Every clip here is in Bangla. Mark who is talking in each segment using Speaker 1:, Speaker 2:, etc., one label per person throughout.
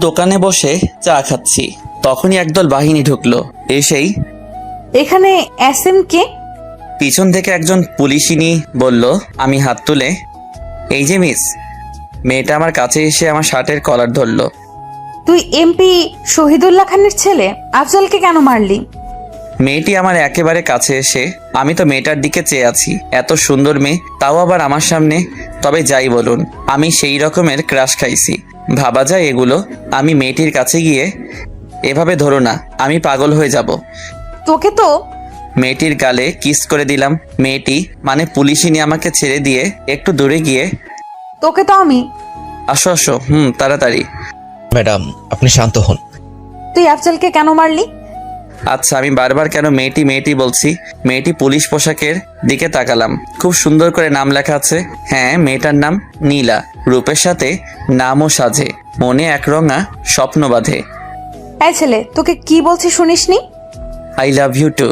Speaker 1: দোকানে বসে চা খাচ্ছি, তখনই একদল বাহিনী ঢুকলো। এসেই
Speaker 2: এখানে এসএম কে?
Speaker 1: পিছন থেকে একজন পুলিশিনী বলল। আমি হাত তুলে, এই যে মিস। মেয়েটা আমার কাছে এসে আমার শার্টের কলার ধরলো।
Speaker 2: তুই এমপি শহীদুল্লাহ খানের ছেলে, আফজলকে কেন মারলি?
Speaker 1: মেয়েটি আমার একেবারে কাছে এসে, আমি তো মেয়েটার দিকে চেয়ে আছি, এত সুন্দর মেয়ে, তাও আবার আমার সামনে। তবে যাই বলুন, আমি সেই রকমের ক্রাশ খাইছি, ভাবা যায় এগুলো। আমি মেয়েটির কাছে গিয়ে, এভাবে ধরো না, আমি পাগল হয়ে যাব।
Speaker 2: তোকে তো।
Speaker 1: মেয়েটির গালে কিস করে দিলাম। মেয়েটি মানে পুলিশিনী আমাকে ছেড়ে দিয়ে একটু দূরে গিয়ে,
Speaker 2: তোকে তো আমি।
Speaker 1: আসো আসো, তাড়াতাড়ি।
Speaker 3: ম্যাডাম, আপনি শান্ত হন।
Speaker 2: তুই আফজলকে কেন মারলি?
Speaker 1: আচ্ছা, আমি বারবার কেন মেয়েটি মেয়েটি বলছি? মেয়েটি পুলিশ পোশাকের দিকে তাকালাম, খুব সুন্দর করে নাম লেখা আছে। হ্যাঁ, মেয়েটার নাম নীলা। রূপের সাথে নামও সাজে, মনে একরঙা স্বপ্ন বাঁধে।
Speaker 2: এই ছেলে, তোকে কি বলছি শুনিসনি?
Speaker 1: I love you too.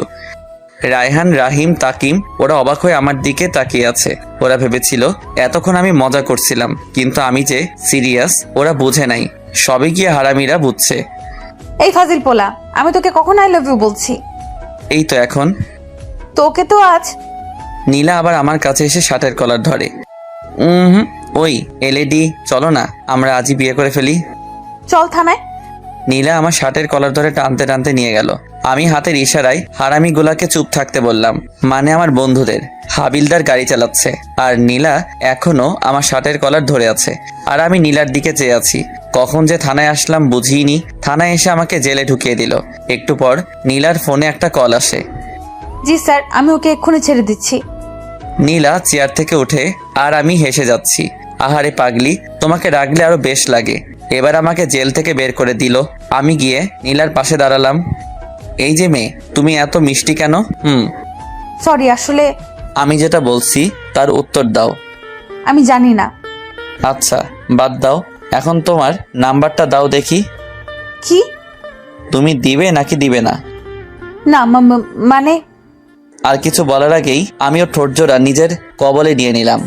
Speaker 1: Raihan, Rahim, Takim ওরা অবাক হয়ে আমার দিকে তাকিয়ে আছে। ওরা ভেবেছিল এতক্ষণ আমি মজা করছিলাম, কিন্তু আমি যে সিরিয়াস ওরা বুঝে নাই। সবে গিয়ে হারামিরা বুঝছে।
Speaker 2: এই ফাজিল পোলা, আমি তোকে কখন আই লাভ ইউ বলছি?
Speaker 1: এই তো এখন।
Speaker 2: তোকে তো আজ।
Speaker 1: নীলা আবার আমার কাছে এসে শার্টের কলার ধরে। ওই এলএডি, চলো না আমরা আজই বিয়ে করে ফেলি।
Speaker 2: চল থানায়।
Speaker 1: নীলা আমার শার্টের কলার ধরে টানতে টানতে নিয়ে গেল। আমি হাতের ইশারায় হারামিগুলাকে চুপ থাকতে বললাম, মানে আমার বন্ধুদের। হাবিলদার গাড়ি চালাচ্ছে, আর নীলা এখনো আমার শার্টের কলার ধরে আছে, আর আমি নীলার দিকে চেয়ে আছি। কখন যে থানায় আসলাম বুঝিনি। থানায় এসে আমাকে জেলে ঢুকিয়ে দিল। একটু পর নীলার ফোনে একটা কল আসে।
Speaker 2: জি স্যার, আমি ওকে এক্ষুনি ছেড়ে দিচ্ছি।
Speaker 1: নীলা চেয়ার থেকে উঠে, আর আমি হেসে যাচ্ছি। আহারে পাগলি, তোমাকে রাখলে আরো বেশ লাগে। এবার আমাকে জেল থেকে বের করে দিল। আমি গিয়ে নীলার পাশে দাঁড়ালাম। এই যে মেয়ে, তুমি এত মিষ্টি কেন?
Speaker 2: সরি, আসলে
Speaker 1: আমি যেটা বলছি তার উত্তর দাও।
Speaker 2: আমি জানি না।
Speaker 1: আচ্ছা, বাদ দাও, এখন তোমার নাম্বারটা দাও দেখি।
Speaker 2: কি?
Speaker 1: তুমি দিবে নাকি দিবে না?
Speaker 2: না মানে।
Speaker 1: আর কিছু বলার আগেই আমি ওর ঠোঁটজোড়া নিজের কবলে নিয়ে নিলাম।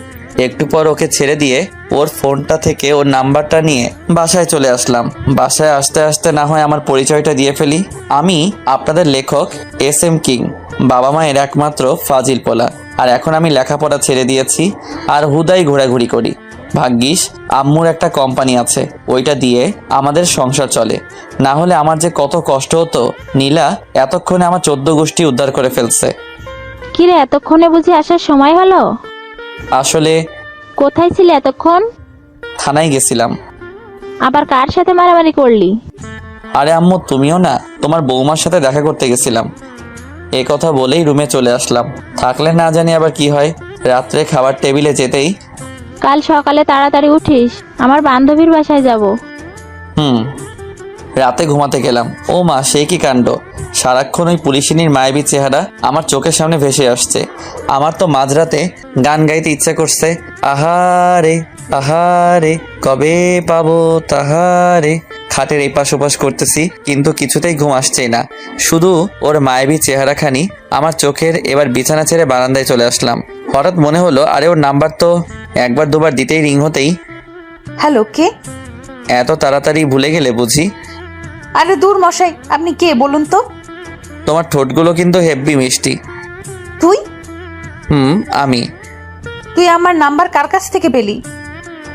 Speaker 1: একটু পর ওকে ছেড়ে দিয়ে ওর ফোনটা থেকে ওর নাম্বারটা নিয়ে বাসায় চলে আসলাম। বাসায় আসতে আসতে না হয় আমার পরিচয়টা দিয়ে ফেলি। আমি আপনাদের লেখক এসএম কিং, বাবা মায়ের একমাত্র ফাজিল পোলা। আর এখন আমি লেখাপড়া ছেড়ে দিয়েছি আর হুদাই ঘোরাঘুরি করি। ভাগ্যিস আম্মুর একটা কোম্পানি আছে, ওইটা দিয়ে আমাদের সংসার চলে। না হলে আমার যে কত কষ্ট হতো। নীলা এতক্ষণে আমার 14 গোষ্ঠী উদ্ধার করে ফেলছে।
Speaker 4: কিরে, এতক্ষণে বুঝি আসার সময় হলো?
Speaker 1: আসলে
Speaker 4: কোথায় ছিলে এতক্ষণ?
Speaker 1: থানায় গেছিলাম।
Speaker 4: আবার কার সাথে মারামারি করলি?
Speaker 1: আরে আম্মু, তুমিও না, তোমার বৌমার সাথে দেখা করতে গেছিলাম। এই কথা বলেই রুমে চলে আসলাম। থাকলে না জানি আবার কি হয়। রাত্রে খাবার টেবিলে যেতেই,
Speaker 4: কাল সকালে তাড়াতাড়ি উঠিস, আমার বান্ধবীর বাসায় যাব।
Speaker 1: রাতে ঘুমাতে গেলাম। ও মা, সে কি কাণ্ড! সারাক্ষণ ওই পুলিশিনীর মায়াবী চেহারা আমার চোখের সামনে ভেসে আসছে। আমার তো মাঝরাতে গান গাইতে ইচ্ছে করছে। আহারে আহারে, কবে পাবো তাহারে। খাটের এপাশ ওপাশ করতেছি, কিন্তু কিছুতেই ঘুম আসছেই না। শুধু ওর মায়াবী চেহারাখানি আমার চোখের। এবার বিছানা ছেড়ে বারান্দায় চলে আসলাম। হঠাৎ মনে হলো, আরে ওর নাম্বার তো একবার দুবার দিতেই রিং হতেই।
Speaker 2: হ্যালো, কে?
Speaker 1: এত তাড়াতাড়ি ভুলে গেলে বুঝি?
Speaker 2: আরে দূর মশাই, আপনি কে বলুন তো?
Speaker 1: তোমার ঠোঁটগুলো কিন্তু হেব্বি মিষ্টি।
Speaker 2: তুই?
Speaker 1: আমি।
Speaker 2: তুই আমার নাম্বার কার কাছ থেকে পেলি?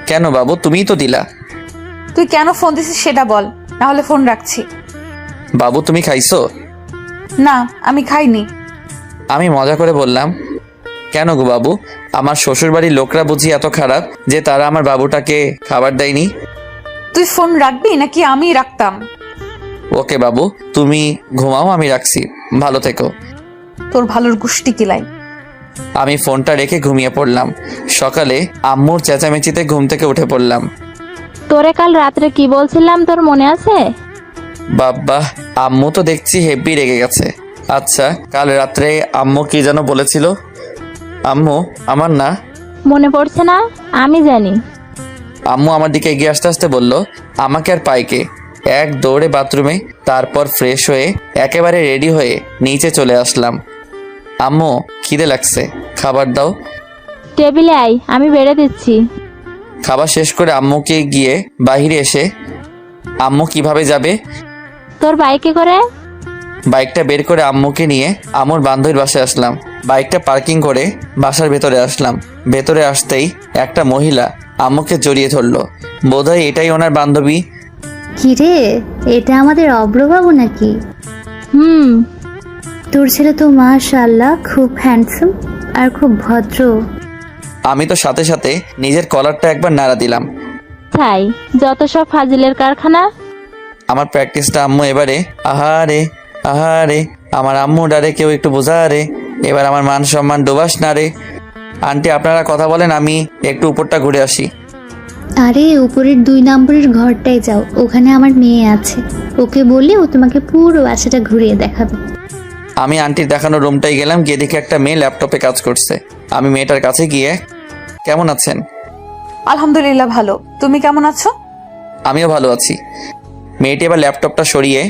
Speaker 1: কেন বাবু, তুমিই তো দিলা।
Speaker 2: তুই কেন ফোন দিছিস সেটা বল, না হলে ফোন রাখছি।
Speaker 1: বাবু, তুমি খাইছো?
Speaker 2: না, আমি খাইনি।
Speaker 1: আমি মজা করে বললাম। কেন গো বাবু, আমার শ্বশুরবাড়ির লোকরা বুঝি এত খারাপ যে তারা আমার বাবুটাকে খাবার দেয়নি?
Speaker 2: তুই ফোন রাখবি নাকি আমি রাখতাম?
Speaker 1: ওকে বাবু, তুমি ঘুমাও, আমি রাখছি। ভালো থেকো।
Speaker 2: তোর ভালোর গুষ্টি কিলাই।
Speaker 1: আমি ফোনটা রেখে ঘুমিয়ে পড়লাম। সকালে আম্মুর চেঁচামেচিতে ঘুম থেকে উঠে পড়লাম।
Speaker 4: তোরে কাল রাত্রে কি বলছিলাম, তোর মনে আছে?
Speaker 1: বাবা, আম্মু তো দেখছি হেব্বি রেগে গেছে। আচ্ছা, কাল রাত্রে আম্মু কি যেন বলেছিল? আম্মু আমার না
Speaker 4: মনে পড়ছে না? আমি জানি।
Speaker 1: আম্মু আমার দিকে এগিয়ে আসতে আসতে বলল, আমাকে আর পাইকে। এক দৌড়ে বাথরুমে, তারপর ফ্রেশ হয়ে একেবারে রেডি হয়ে নিচে চলে আসলাম। আম্মু, খিদে লাগছে, খাবার দাও।
Speaker 4: টেবিলে আয়, আমি বেড়ে দিচ্ছি।
Speaker 1: খাবার শেষ করে আম্মুকে গিয়ে বাইরে এসে আম্মু কিভাবে যাবে?
Speaker 4: তোর বাইকে করে?
Speaker 1: বাইকটা বের করে আম্মুকে নিয়ে আম্মুর বান্ধবীর বাসায় আসলাম। বাইকটা পার্কিং করে বাসার ভেতরে আসলাম। ভেতরে আসতেই একটা মহিলা আম্মুকে জড়িয়ে ধরলো। বোধহয় এটাই ওনার বান্ধবী।
Speaker 5: কিরে, এটা আমাদের অব্রবাবু নাকি?
Speaker 4: হুম।
Speaker 5: তোর ছেলে তো মাশাআল্লাহ খুব হ্যান্ডসাম আর খুব ভদ্র।
Speaker 1: আমি তো সাথে সাথে নিজের কলারটা একবার নাড়া দিলাম।
Speaker 4: তাই যত সব ফাজিলের কারখানা।
Speaker 1: আমার প্র্যাকটিসটা আম্মু এবারে আহারে আহারে, আমার আম্মু ডারে কেউ একটু বোঝা রে, এবার আমার মান সম্মান ডোবাস না রে। আন্টি আপনারা কথা বলেন, আমি একটু উপরটা ঘুরে আসি।
Speaker 5: আরে উপরের 2 নম্বরের ঘরটায় যাও, ওখানে আমার মেয়ে আছে, ওকে বললে ও তোমাকে পুরো বাসাটা ঘুরিয়ে দেখাবে।
Speaker 1: আমি আন্টির দেখানো রুমটাই গেলাম, গিয়ে দেখি একটা মেয়ে ল্যাপটপে কাজ করছে। আমি মেয়েটার কাছে গিয়ে, কেমন আছেন?
Speaker 2: আলহামদুলিল্লাহ ভালো, তুমি কেমন আছো?
Speaker 1: আমিও ভালো আছি। মেয়েটি এবার ল্যাপটপটা সরিয়ে,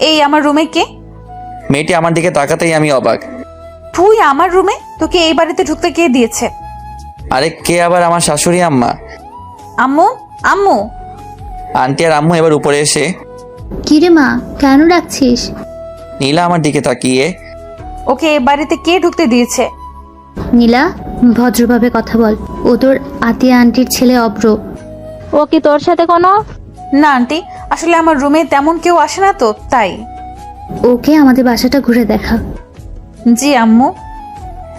Speaker 2: এই আমার রুমে কে?
Speaker 1: মেয়েটি আমার দিকে তাকাতেই আমি অবাক।
Speaker 2: তুই আমার রুমে? তোকে এই বাড়িতে ঢুকতে কে দিয়েছে?
Speaker 1: আরে কে আবার? আমার শাশুড়ি আম্মা।
Speaker 2: আম্মু, আম্মু।
Speaker 1: আন্টি আর আম্মু এবার উপরে এসে,
Speaker 5: কিরে মা, কেন ডাকছিস?
Speaker 1: নীলা আমার দিকে তাকিয়ে,
Speaker 2: ওকে এই বাড়িতে কে ঢুকতে দিয়েছে?
Speaker 5: নীলা, ভদ্রভাবে কথা বল। ও তোর আতিয়া আন্টির ছেলে অব্র।
Speaker 4: ও কি তোর সাথে কোনো?
Speaker 2: না আন্টি, আসলে আমার রুমে তেমন কেউ আসে না তো, তাই।
Speaker 5: ওকে আমাদের বাসাটা ঘুরে দেখা।
Speaker 2: জি আম্মু।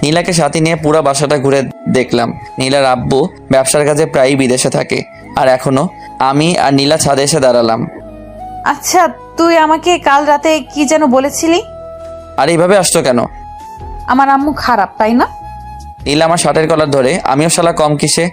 Speaker 1: নীলাকে সাথে নিয়ে পুরো বাসাটা ঘুরে দেখলাম। নীলার আব্বু ব্যবসার কাজে প্রায়ই বিদেশে থাকে, আর এখনো আমি আর নীলা ছাদে এসে দাঁড়ালাম।
Speaker 2: আচ্ছা, তুই আমাকে কাল রাতে কি যেন বলেছিলি?
Speaker 1: আর এইভাবে আসছো কেন?
Speaker 2: আমার আম্মু খারাপ, তাই না?
Speaker 1: নীলা আমার শার্টের কলার ধরে, আমিও শালা কম কিসে,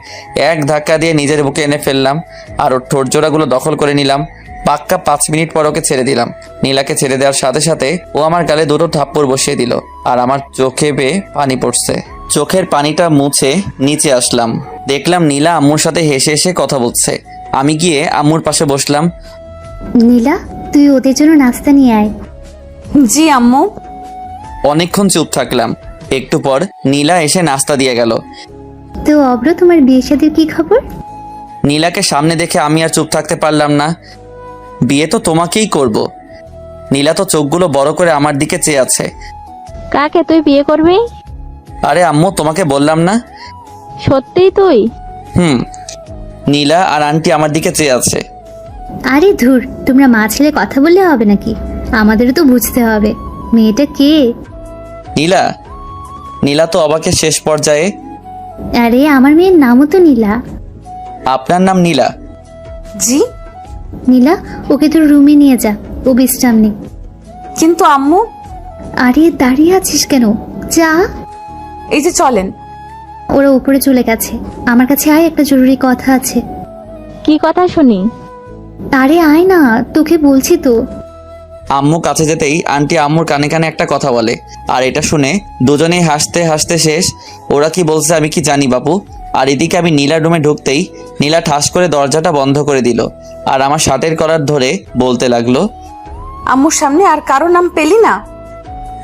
Speaker 1: এক ধাক্কা দিয়ে নিজের বুকে এনে ফেললাম আর ওর ঠোঁট জোড়াগুলো দখল করে নিলাম। পাক্কা 5 মিনিট পর ওকে ছেড়ে দিলাম। নীলাকে ছেড়ে দেওয়ার সাথে সাথে ও আমার গালে 2টো থাপ্পড় বসিয়ে দিল, আর আমার চোখে বেয়ে পানি পড়ছে। চোখের পানিটা মুছে নিচে আসলাম, দেখলাম নীলা আম্মুর সাথে হেসে হেসে কথা বলছে। আমি গিয়ে আম্মুর পাশে বসলাম।
Speaker 5: নীলা, তুই ওদের জন্য নাস্তা নিয়ে আয়।
Speaker 2: জি আম্মু।
Speaker 1: অনেকক্ষণ চুপ থাকলাম। একটু পর নীলা এসে নাস্তা দিয়ে গেল।
Speaker 5: তো অব্র, তোমার বিয়ে শাদীর কি খবর?
Speaker 1: নীলাকে সামনে দেখে আমি আর চুপ থাকতে পারলাম না। বিয়ে তো তোমাকেই করব। নীলা তো চোখগুলো বড় করে আমার দিকে চেয়ে আছে।
Speaker 4: কাকে তুই বিয়ে করবি?
Speaker 1: আরে আম্মু, তোমাকে বললাম না?
Speaker 4: সত্যিই তুই?
Speaker 1: নীলা আর আন্টি আমার দিকে চেয়ে আছে।
Speaker 5: আরে ধুর, তোমরা মা ছেলে কথা বললে হবে নাকি? আমাদেরও তো বুঝতে হবে মেয়েটা কে।
Speaker 1: নীলা? নীলা তো অবাকের শেষ পর্যায়ে।
Speaker 5: আরে আমার মেয়ের নামও তো নীলা।
Speaker 1: আপনার নাম নীলা?
Speaker 2: জি।
Speaker 5: নীলা, ওকে তোর রুমে নিয়ে যা, ও বিশ্রাম নে।
Speaker 2: কিন্তু আম্মু।
Speaker 5: আরে দাঁড়িয়ে আছিস কেন? যা।
Speaker 2: এই যে চলেন।
Speaker 5: ওরা উপরে চলে গেছে, আমার কাছে আয়, একটা জরুরি কথা আছে।
Speaker 4: কি কথা শুনি?
Speaker 5: আরে আয় না, তোকে বলছি তো।
Speaker 1: আম্মু কাছে যেতেই আন্টি আম্মুর কানে কানে একটা কথা বলে, আর এটা শুনে দুজনেই হাসতে হাসতে শেষ। ওরা কি বলছে আমি কি জানি বাপু। আর এদিকে আমি নীলার রুমে ঢুকতেই নীলা ঠাস করে দরজাটা বন্ধ করে দিল, আর আমার শার্টের কলার ধরে বলতে লাগলো,
Speaker 2: আম্মুর সামনে আর কারো নাম পেলি না?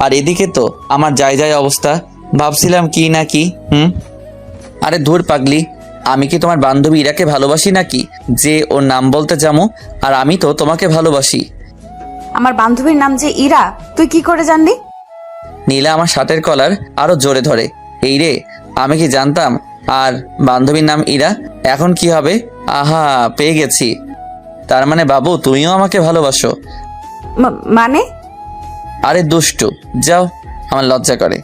Speaker 1: আর এদিকে তো আমার যায় যায় অবস্থা। ভাবছিলাম কি না কি। আরে ধুর পাগলি, আমি কি তোমার বান্ধবী ইরাকে ভালোবাসি নাকি যে ওর নাম বলতে যাবো? আর আমি তো তোমাকে ভালোবাসি।
Speaker 2: আমার বান্ধবীর নাম যে ইরা, তুই কি করে জানলি?
Speaker 1: নীলা আমার শার্টের কলার আরো জোরে ধরে। এই রে, আমি কি জানতাম? আর বান্ধবীর নাম ইরা, এখন কি হবে? আহা, পেয়ে গেছি। তার মানে বাবু তুমিও আমাকে ভালোবাসো?
Speaker 2: মানে?
Speaker 1: আরে দুষ্টু, যাও, আমার লজ্জা করে।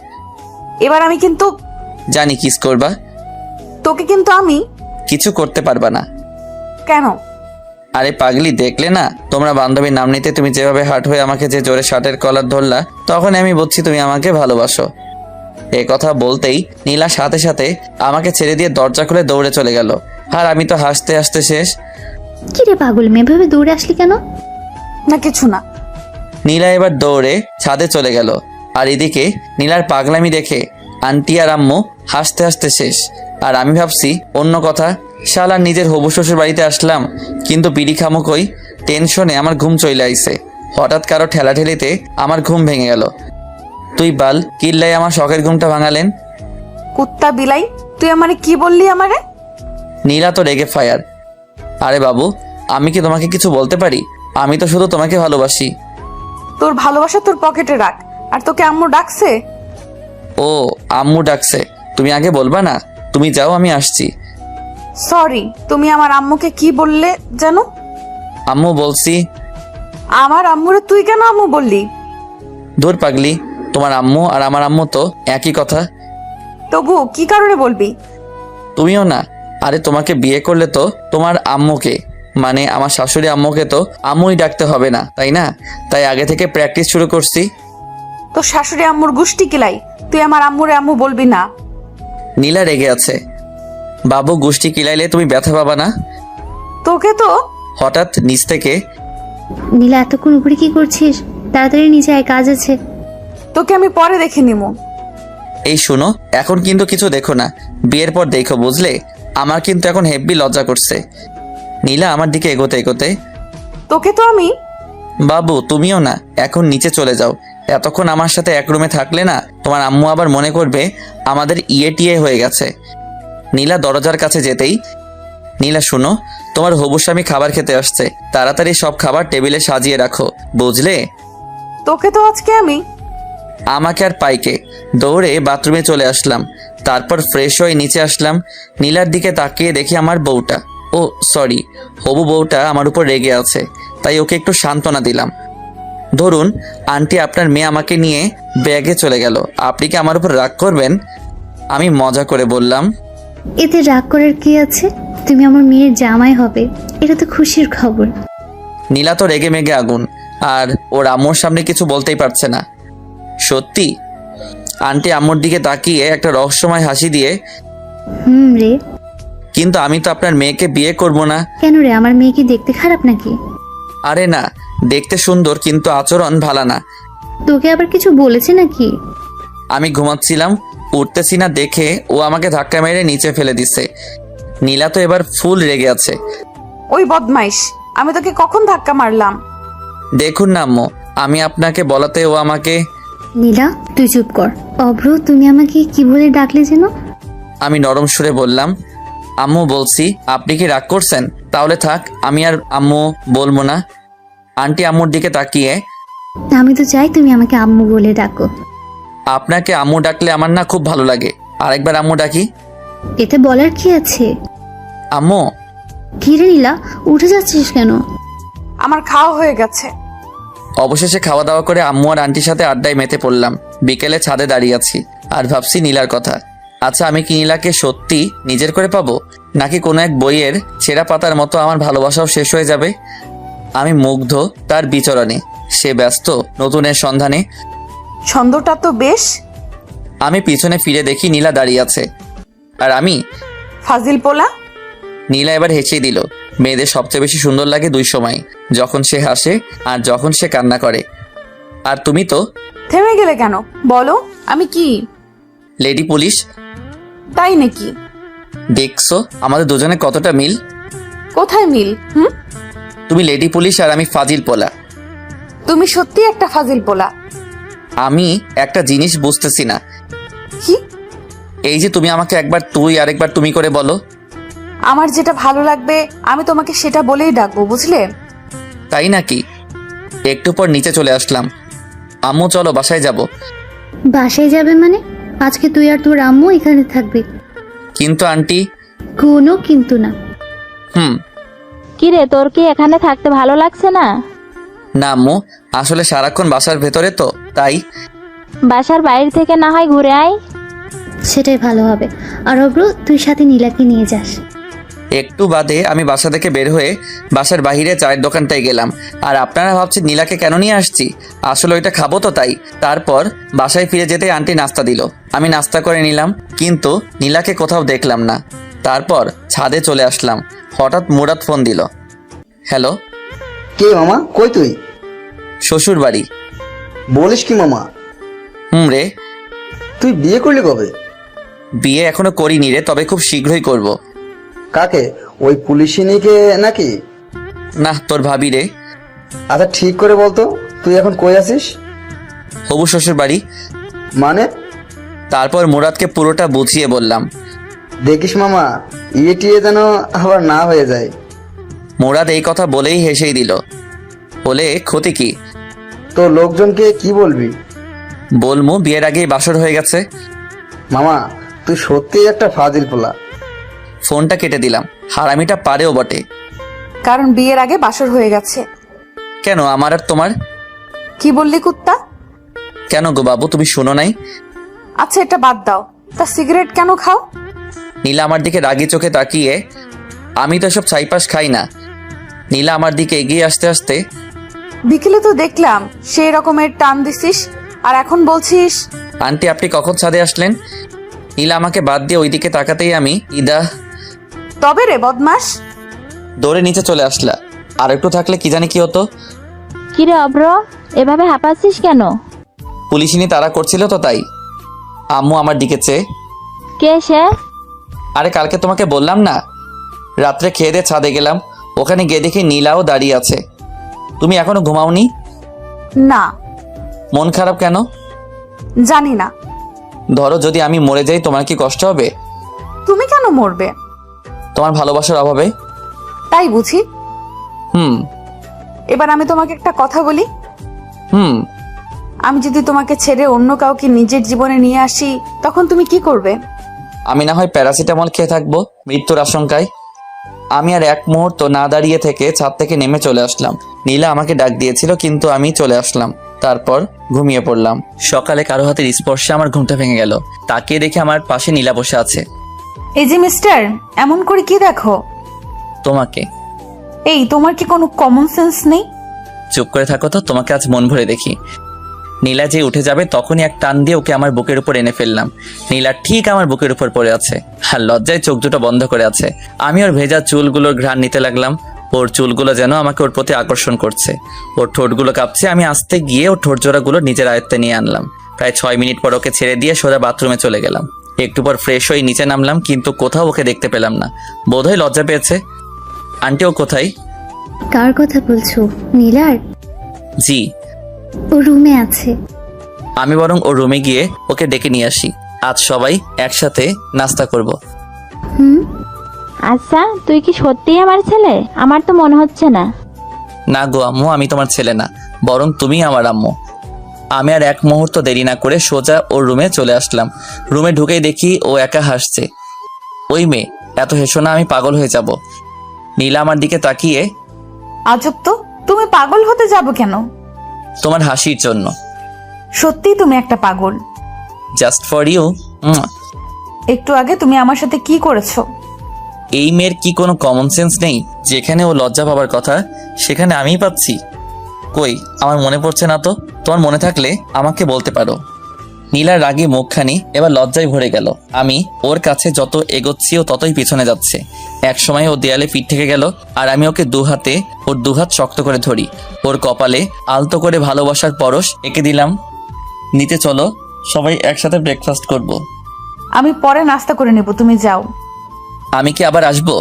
Speaker 2: এবার আমি কিন্তু।
Speaker 1: জানি কিস করবা।
Speaker 2: তোকে কিন্তু আমি।
Speaker 1: কিছু করতে পারবা না।
Speaker 2: কেন?
Speaker 1: আরে পাগলি, দেখলে না তোমরা বান্ধবীর নাম নিতে তুমি যেভাবে হাট হয়ে আমাকে যে জোরে শার্টের কলার ধরলা, তখন আমি বুঝছি তুমি আমাকে ভালোবাসো। এ কথা বলতেই নীলা সাথে সাথে আমাকে ছেড়ে দিয়ে দরজা খুলে দৌড়ে চলে গেল, আর আমি তো হাসতে হাসতে শেষ।
Speaker 5: কিরে পাগল মেয়ে, ভেবে দৌড়ে আসলি কেন?
Speaker 2: না কিছু না।
Speaker 1: নীলা এবার দৌড়ে ছাদে চলে গেল, আর এদিকে নীলার পাগলামি দেখে আন্টি আর আম্মু হাসতে হাসতে শেষ। আর আমি ভাবছি অন্য কথা, শালা নিজের হবু শ্বশুর বাড়িতে আসলাম, কিন্তু বিড়ি খামুকই টেনশনে আমার ঘুম চলে আইছে। হঠাৎ কারো ঠেলাঠেলিতে আমার ঘুম ভেঙে গেল। তুই বাল কিল্লাই আমার শখের ঘুমটা ভাঙালেন।
Speaker 2: কুত্তা বিলাই, তুই আমারে কি বললি আমারে?
Speaker 1: নীলা তো রেগে ফায়ার। আরে বাবু, আমি কি তোমাকে কিছু বলতে পারি? আমি তো শুধু তোমাকে ভালোবাসি।
Speaker 2: তোর ভালোবাসা তোর পকেটে রাখ। আর তোকে আম্মু ডাকছে?
Speaker 1: ও, আম্মু ডাকছে। তুমি আগে বলবা না? তুমি যাও, আমি আসছি।
Speaker 2: সরি, তুমি আমার আম্মুকে কি বললে জানো?
Speaker 1: আম্মু বলছি।
Speaker 2: আমার আম্মুরে তুই কেন আম্মু বললি?
Speaker 1: দূর পাগলি, তোমার আম্মু আর আমার আম্মু তো একই কথা।
Speaker 2: তবু কি কারণে বলবি?
Speaker 1: তুমিও না। আরে তোমাকে বিয়ে করলে তো তোমার আম্মুকে, মানে আমার শাশুড়ি আম্মুকে তো আম্মুই ডাকতে হবে না, তাই না? তাই আগে থেকে প্র্যাকটিস শুরু করছি।
Speaker 2: তোর শাশুড়ি আম্মুর গুষ্টি কিলাই, তুই আমার আম্মুরে আম্মু বলবি না।
Speaker 1: নীলা রেগে আছে। বাবু, গোষ্ঠী কিলাইলে তুমি ব্যথা পাবা না?
Speaker 2: তোকে তো।
Speaker 1: হঠাৎ নিচ থেকে
Speaker 5: নীলা, এতক্ষণ উপরে কি করছিস? তাড়াতাড়ি নিচে আয়, কাজ আছে।
Speaker 2: তোকে আমি পরে দেখে নিবো।
Speaker 1: এই শুনো, এখন কিন্তু কিছু দেখো না, বিয়ের পর দেখো, বুঝলে? আমার কিন্তু এখন হেব্বি লজ্জা করছে। নীলা আমার দিকে এগোতে এগোতে,
Speaker 2: তোকে তো আমি।
Speaker 1: বাবু তুমিও না, এখন নিচে চলে যাও। এতক্ষণ আমার সাথে এক রুমে থাকলে না, তোমার আম্মু আবার মনে করবে আমাদের টিয়ে হয়ে গেছে। নীলা দরজার কাছে যেতেই, নীলা শুনো, তোমার হবু স্বামী খাবার খেতে আসছে, তাড়াতাড়ি সব খাবার টেবিলে সাজিয়ে রাখো, বুঝলে?
Speaker 2: তোকে তো আজকে আমি।
Speaker 1: আমাকে আর পাইকে দৌড়ে বাথরুমে চলে আসলাম। তারপর ফ্রেশ হয়ে নিচে আসলাম। নীলার দিকে তাকিয়ে দেখি আমার বউটা, ও সরি, হবু বউটা আমার উপর রেগে আছে, তাই ওকে একটু সান্ত্বনা দিলাম। ধরুন আন্টি, আপনার মেয়ে আমাকে নিয়ে ব্যাগে চলে গেল, আপনি কি আমার উপর রাগ করবেন? আমি মজা করে বললাম,
Speaker 5: এতে রাগ করার কি আছে? তুমি আমার মেয়ের জামাই হবে, এটা তো খুশির খবর।
Speaker 1: নীলা তো রেগে মেগে আগুন, আর ওর আম্মুর সামনে কিছু বলতেই পারছে না। সত্যি? আন্টি আম্মুর দিকে তাকিয়ে একটা রহস্যময় হাসি দিয়ে,
Speaker 5: রে।
Speaker 1: কিন্তু আমি তো আপনার মেয়েকে বিয়ে করব না।
Speaker 5: কেন রে, আমার মেয়ে কি দেখতে খারাপ নাকি?
Speaker 1: আরে না, দেখতে সুন্দর, কিন্তু আচরণ ভালো না।
Speaker 5: তোকে আবার কিছু বলেছে নাকি?
Speaker 1: আমি ঘুমাচ্ছিলাম, উঠতেছি না দেখে ও আমাকে ধাক্কা মেরে নিচে ফেলে দিছে। নীলা তো এবার ফুল রেগে আছে।
Speaker 2: ওই বদমাইশ, আমি তোকে কখন ধাক্কা মারলাম?
Speaker 1: দেখুন না আম্মু, আমি আপনাকে বলাতে ও আমাকে।
Speaker 5: নীলা, তুই চুপ কর। অভ্র, তুমি আমাকে কি বলে ডাকলে যেন?
Speaker 1: আমি নরম সুরে বললাম, আম্মু বলছি। আপনি কি রাগ করছেন? তাহলে থাক, আমি আর আম্মু বলবো না। আন্টি আম্মুর দিকে তাকিয়ে,
Speaker 5: আমি তো চাই তুমি আমাকে আম্মু বলে ডাকো।
Speaker 1: আপনাকে আম্মু ডাকলে আমার না খুব ভালো লাগে, আরেকবার আম্মু ডাকি।
Speaker 5: এতে বলার কি আছে?
Speaker 1: আম্মু।
Speaker 5: কি রে নীলা, উঠে যাচ্ছিস কেন?
Speaker 2: আমার খাওয়া হয়ে গেছে।
Speaker 1: অবশেষে খাওয়া দাওয়া করে আম্মু আর আন্টির সাথে আড্ডায় মেতে পড়লাম। বিকেলে ছাদে দাঁড়িয়ে আছি আর ভাবছি নীলার কথা। আচ্ছা, আমি কি নীলাকে সত্যি নিজের করে পাবো, নাকি কোনো এক বইয়ের ছেঁড়া পাতার মতো আমার ভালোবাসাও শেষ হয়ে যাবে? আমি মুগ্ধ তার বিচরণে, সে ব্যস্ত নতুনের সন্ধানে।
Speaker 2: ছন্দটা তো বেশ।
Speaker 1: আমি পিছনে ফিরে দেখি নীলা দাঁড়িয়ে আছে, আর আমি।
Speaker 2: ফাজিল পোলা।
Speaker 1: নীলা এবার হেসে দিল। মেয়েদের সবচেয়ে বেশি সুন্দর লাগে দুই সময়, যখন সে হাসে আর যখন সে কান্না করে। আর তুমি তো
Speaker 2: থেমে গেলে কেন? বলো, আমি কি?
Speaker 1: Lady police.
Speaker 2: তাই নাকি?
Speaker 1: দেখছো আমাদের দুজনে কতটা মিল?
Speaker 2: কোথায় মিল?
Speaker 1: তুমি লেডি পুলিশ আর আমি ফাজিল পোলা।
Speaker 2: তুমি সত্যি একটা ফাজিল পোলা।
Speaker 1: আমি একটা জিনিস বুঝতেছি না।
Speaker 2: কি?
Speaker 1: এই যে তুমি আমাকে একবার তুই আর একবার তুমি করে বলো।
Speaker 2: আমার যেটা ভালো লাগবে আমি তোমাকে সেটা বলেই ডাকবো, বুঝলে?
Speaker 1: তাই নাকি? একটু পর নিচে চলে আসলাম। আম্মু চলো বাসায় যাব।
Speaker 5: বাসায় যাবে মানে? আজকে তুই আর তোর আম্মু এখানে থাকবে।
Speaker 1: কিন্তু আন্টি।
Speaker 5: কোনো কিন্তু না।
Speaker 4: কি রে, তোর কি এখানে থাকতে ভালো লাগছে না?
Speaker 1: না আম্মু, আসলে সারাক্ষণ বাসার ভেতরে তো, তাই।
Speaker 4: বাসার বাইরে থেকে না হয় ঘুরে আয়।
Speaker 5: সেটাই ভালো হবে। আর অভ্র, তুই সাথে নীলাকে নিয়ে যাস।
Speaker 1: একটু বাদে আমি বাসা থেকে বের হয়ে বাসার বাইরে চায়ের দোকানটায় গেলাম। আর আপনারা ভাবছেন নীলাকে কেন নিয়ে আসছি? আসলে ওইটা খাবো তো, তাই। তারপর বাসায় ফিরে যেতে আন্টি নাস্তা দিল, আমি নাস্তা করে নিলাম, কিন্তু নীলাকে কোথাও দেখলাম না। তারপর ছাদে চলে আসলাম, হঠাৎ মুরাদ ফোন দিল। হ্যালো।
Speaker 6: কে মামা, কই তুই?
Speaker 1: শ্বশুর বাড়ি।
Speaker 6: বলিস কি মামা?
Speaker 1: রে।
Speaker 6: তুই বিয়ে করলি কবে?
Speaker 1: বিয়ে এখনো করিনি রে, তবে খুব শীঘ্রই করব।
Speaker 6: কাকে? ওই পুলিশিনীকে নাকি?
Speaker 1: না, তোর ভাবি রে।
Speaker 6: আচ্ছা ঠিক করে বলতো, তুই এখন কই আছিস?
Speaker 1: হবু শ্বশুর বাড়ি।
Speaker 6: মানে?
Speaker 1: তারপর মুরাদকে পুরোটা বুঝিয়ে বললাম।
Speaker 6: দেখিস মামা, টিয়ে যেন আবার না হয়ে যায়।
Speaker 1: মুরাদ এই কথা বলেই হেসেই দিল। বলে ক্ষতি কি?
Speaker 6: তো লোকজনকে কি বলবি?
Speaker 1: বলমু বিয়ের আগেই বাসর হয়ে গেছে।
Speaker 6: মামা, তুই সত্যিই একটা ফাজিল পোলা।
Speaker 1: ফোনটা কেটে দিলাম। হারামিটা পারেও বটে।
Speaker 2: কারণ বিয়ের আগে বাসর হয়ে গেছে।
Speaker 1: কেন আমার আর তোমার?
Speaker 2: কি বললি কুত্তা?
Speaker 1: কেন গো বাবু, তুমি শুনো নাই?
Speaker 2: আচ্ছা এটা বাদ দাও, তা সিগারেট কেন খাও?
Speaker 1: নীলা আমার দিকে রাগি চোখে তাকিয়ে, আমি তো সব ছাইপাস খাই না। নীলা আমার দিকে এগিয়ে আসতে আসতে,
Speaker 2: বিকেলে তো দেখলাম সেই রকমের টান দিছিস, আর এখন বলছিস।
Speaker 1: আন্টি আপনি কখন ছাদে আসলেন? নীলা আমাকে বাদ দিয়ে ওইদিকে তাকাতেই আমি ইদা
Speaker 2: তবে রে বদমাস।
Speaker 1: দৌড়ে নিচে চলে আসলা। আর একটু থাকলে কি জানি কি হতো।
Speaker 4: কিরে অব্র, এভাবে হাঁপাচ্ছিস কেন?
Speaker 1: পুলিশিনি তারা করছিল তো তাই। আম্মু আমার দিকে চেয়ে,
Speaker 4: কে সে?
Speaker 1: আরে কালকে তোমাকে বললাম না, রাত্রে খেয়ে দিয়ে ছাদে গেলাম, ওখানে গিয়ে দেখি নীলাও দাঁড়িয়ে আছে। তুমি এখনো ঘুমাওনি?
Speaker 2: না,
Speaker 1: মন খারাপ কেন?
Speaker 2: জানি না।
Speaker 1: ধরো যদি আমি মরে যাই তোমার কি কষ্ট হবে?
Speaker 2: তুমি কেন মরবে?
Speaker 1: তোমার ভালোবাসার অভাবে।
Speaker 2: তাই বুঝি।
Speaker 1: হুম
Speaker 2: এবার আমি তোমাকে একটা কথা বলি।
Speaker 1: হুম
Speaker 2: আমি যদি তোমাকে ছেড়ে অন্য কাউকে নিজের জীবনে নিয়ে আসি, তখন তুমি কি করবে?
Speaker 1: আমি না হয় প্যারাসিটামল খেয়ে থাকবো মৃত্যুর আশঙ্কায়। আমি আর এক মুহূর্ত না দাঁড়িয়ে থেকে ছাদ থেকে নেমে চলে আসলাম। নীলা আমাকে ডাক দিয়েছিল কিন্তু আমি চলে আসলাম। তারপর ঘুমিয়ে পড়লাম। সকালে কারো হাতের স্পর্শে আমার ঘুমটা ভেঙে গেল। তাকিয়ে দেখে আমার পাশে নীলা বসে আছে।
Speaker 2: এই যে মিস্টার, এমন করে কি দেখো?
Speaker 1: তোমাকে।
Speaker 2: এই তোমার কি কোনো কমন সেন্স নেই?
Speaker 1: চুপ করে থাকো তো, তোমাকে আজ মন ভরে দেখি। নীলা যে উঠে যাবে তখনই এক টান দিয়ে ওকে আমার বুকের উপর এনে ফেললাম। নীলা ঠিক আমার বুকের উপর পড়ে আছে, আর লজ্জায় চোখ দুটো বন্ধ করে আছে। আমি ওর ভেজা চুলগুলোর ঘ্রাণ নিতে লাগলাম। ওর চুলগুলো যেন আমাকে ওর প্রতি আকর্ষণ করছে। ওর ঠোঁটগুলো কাঁপছে। আমি আস্তে গিয়ে ওর ঠোঁট জোড়াগুলো নিজের আয়ত্তে নিয়ে আনলাম। প্রায় 6 মিনিট পর ওকে ছেড়ে দিয়ে সোজা বাথরুমে চলে গেলাম। একটু পর ফ্রেশ হয়ে নিচে নামলাম, কিন্তু কোথাও ওকে দেখতে পেলাম না। বোধহয় লজ্জা পেয়েছে। আন্টি ও কোথায়?
Speaker 5: কার কথা বলছো? নীলার?
Speaker 1: জি।
Speaker 5: ও রুমে আছে।
Speaker 1: আমি বরং ওর রুমে গিয়ে ওকে ডেকে নিয়ে আসি। আজ সবাই একসাথে নাস্তা করব।
Speaker 5: হুম।
Speaker 4: আচ্ছা, তুই কি সত্যিই আমার ছেলে? আমার তো মনে হচ্ছে না।
Speaker 1: না গো আম্মু, আমি তোমার ছেলে না, বরং তুমি আমার আম্মু। আমি আর এক মুহূর্ত দেরি না করে সোজা ওর রুমে চলে আসলাম। রুমে ঢুকেই দেখি ও একা হাসছে। ওই মেয়ে, এত হেসো না, আমি পাগল হয়ে যাব। নীলা আমার দিকে তাকিয়ে,
Speaker 2: আজব তো, তুমি পাগল হতে যাবো কেন?
Speaker 1: তোমার হাসির জন্য।
Speaker 2: সত্যি তুমি একটা পাগল।
Speaker 1: Just for you.
Speaker 2: একটু আগে তুমি আমার সাথে কি করেছো?
Speaker 1: এই মেয়ের কি কোনো কমন সেন্স নেই? যেখানে ও লজ্জা পাবার কথা সেখানে আমিই পাচ্ছি। কই, আমার মনে পড়ছে না তো। তোমার মনে থাকলে আমাকে বলতে পারো। নীলার রাগে মুখখানি এবার লজ্জায় ভরে গেল। আমি ওর কাছে যত এগোচ্ছি ও ততই পিছনে যাচ্ছে। এক সময় ও দেয়ালে পিঠ থেকে গেল, আর আমি ওকে ওর দুহাত শক্ত করে ধরি। ওর কপালে আলতো করে ভালোবাসার পরশ এঁকে দিলাম। নিচে চলো, সবাই একসাথে ব্রেকফাস্ট করব।
Speaker 2: আমি পরে নাস্তা করে নেব, তুমি যাও।
Speaker 1: আমি কি আবার আসবো?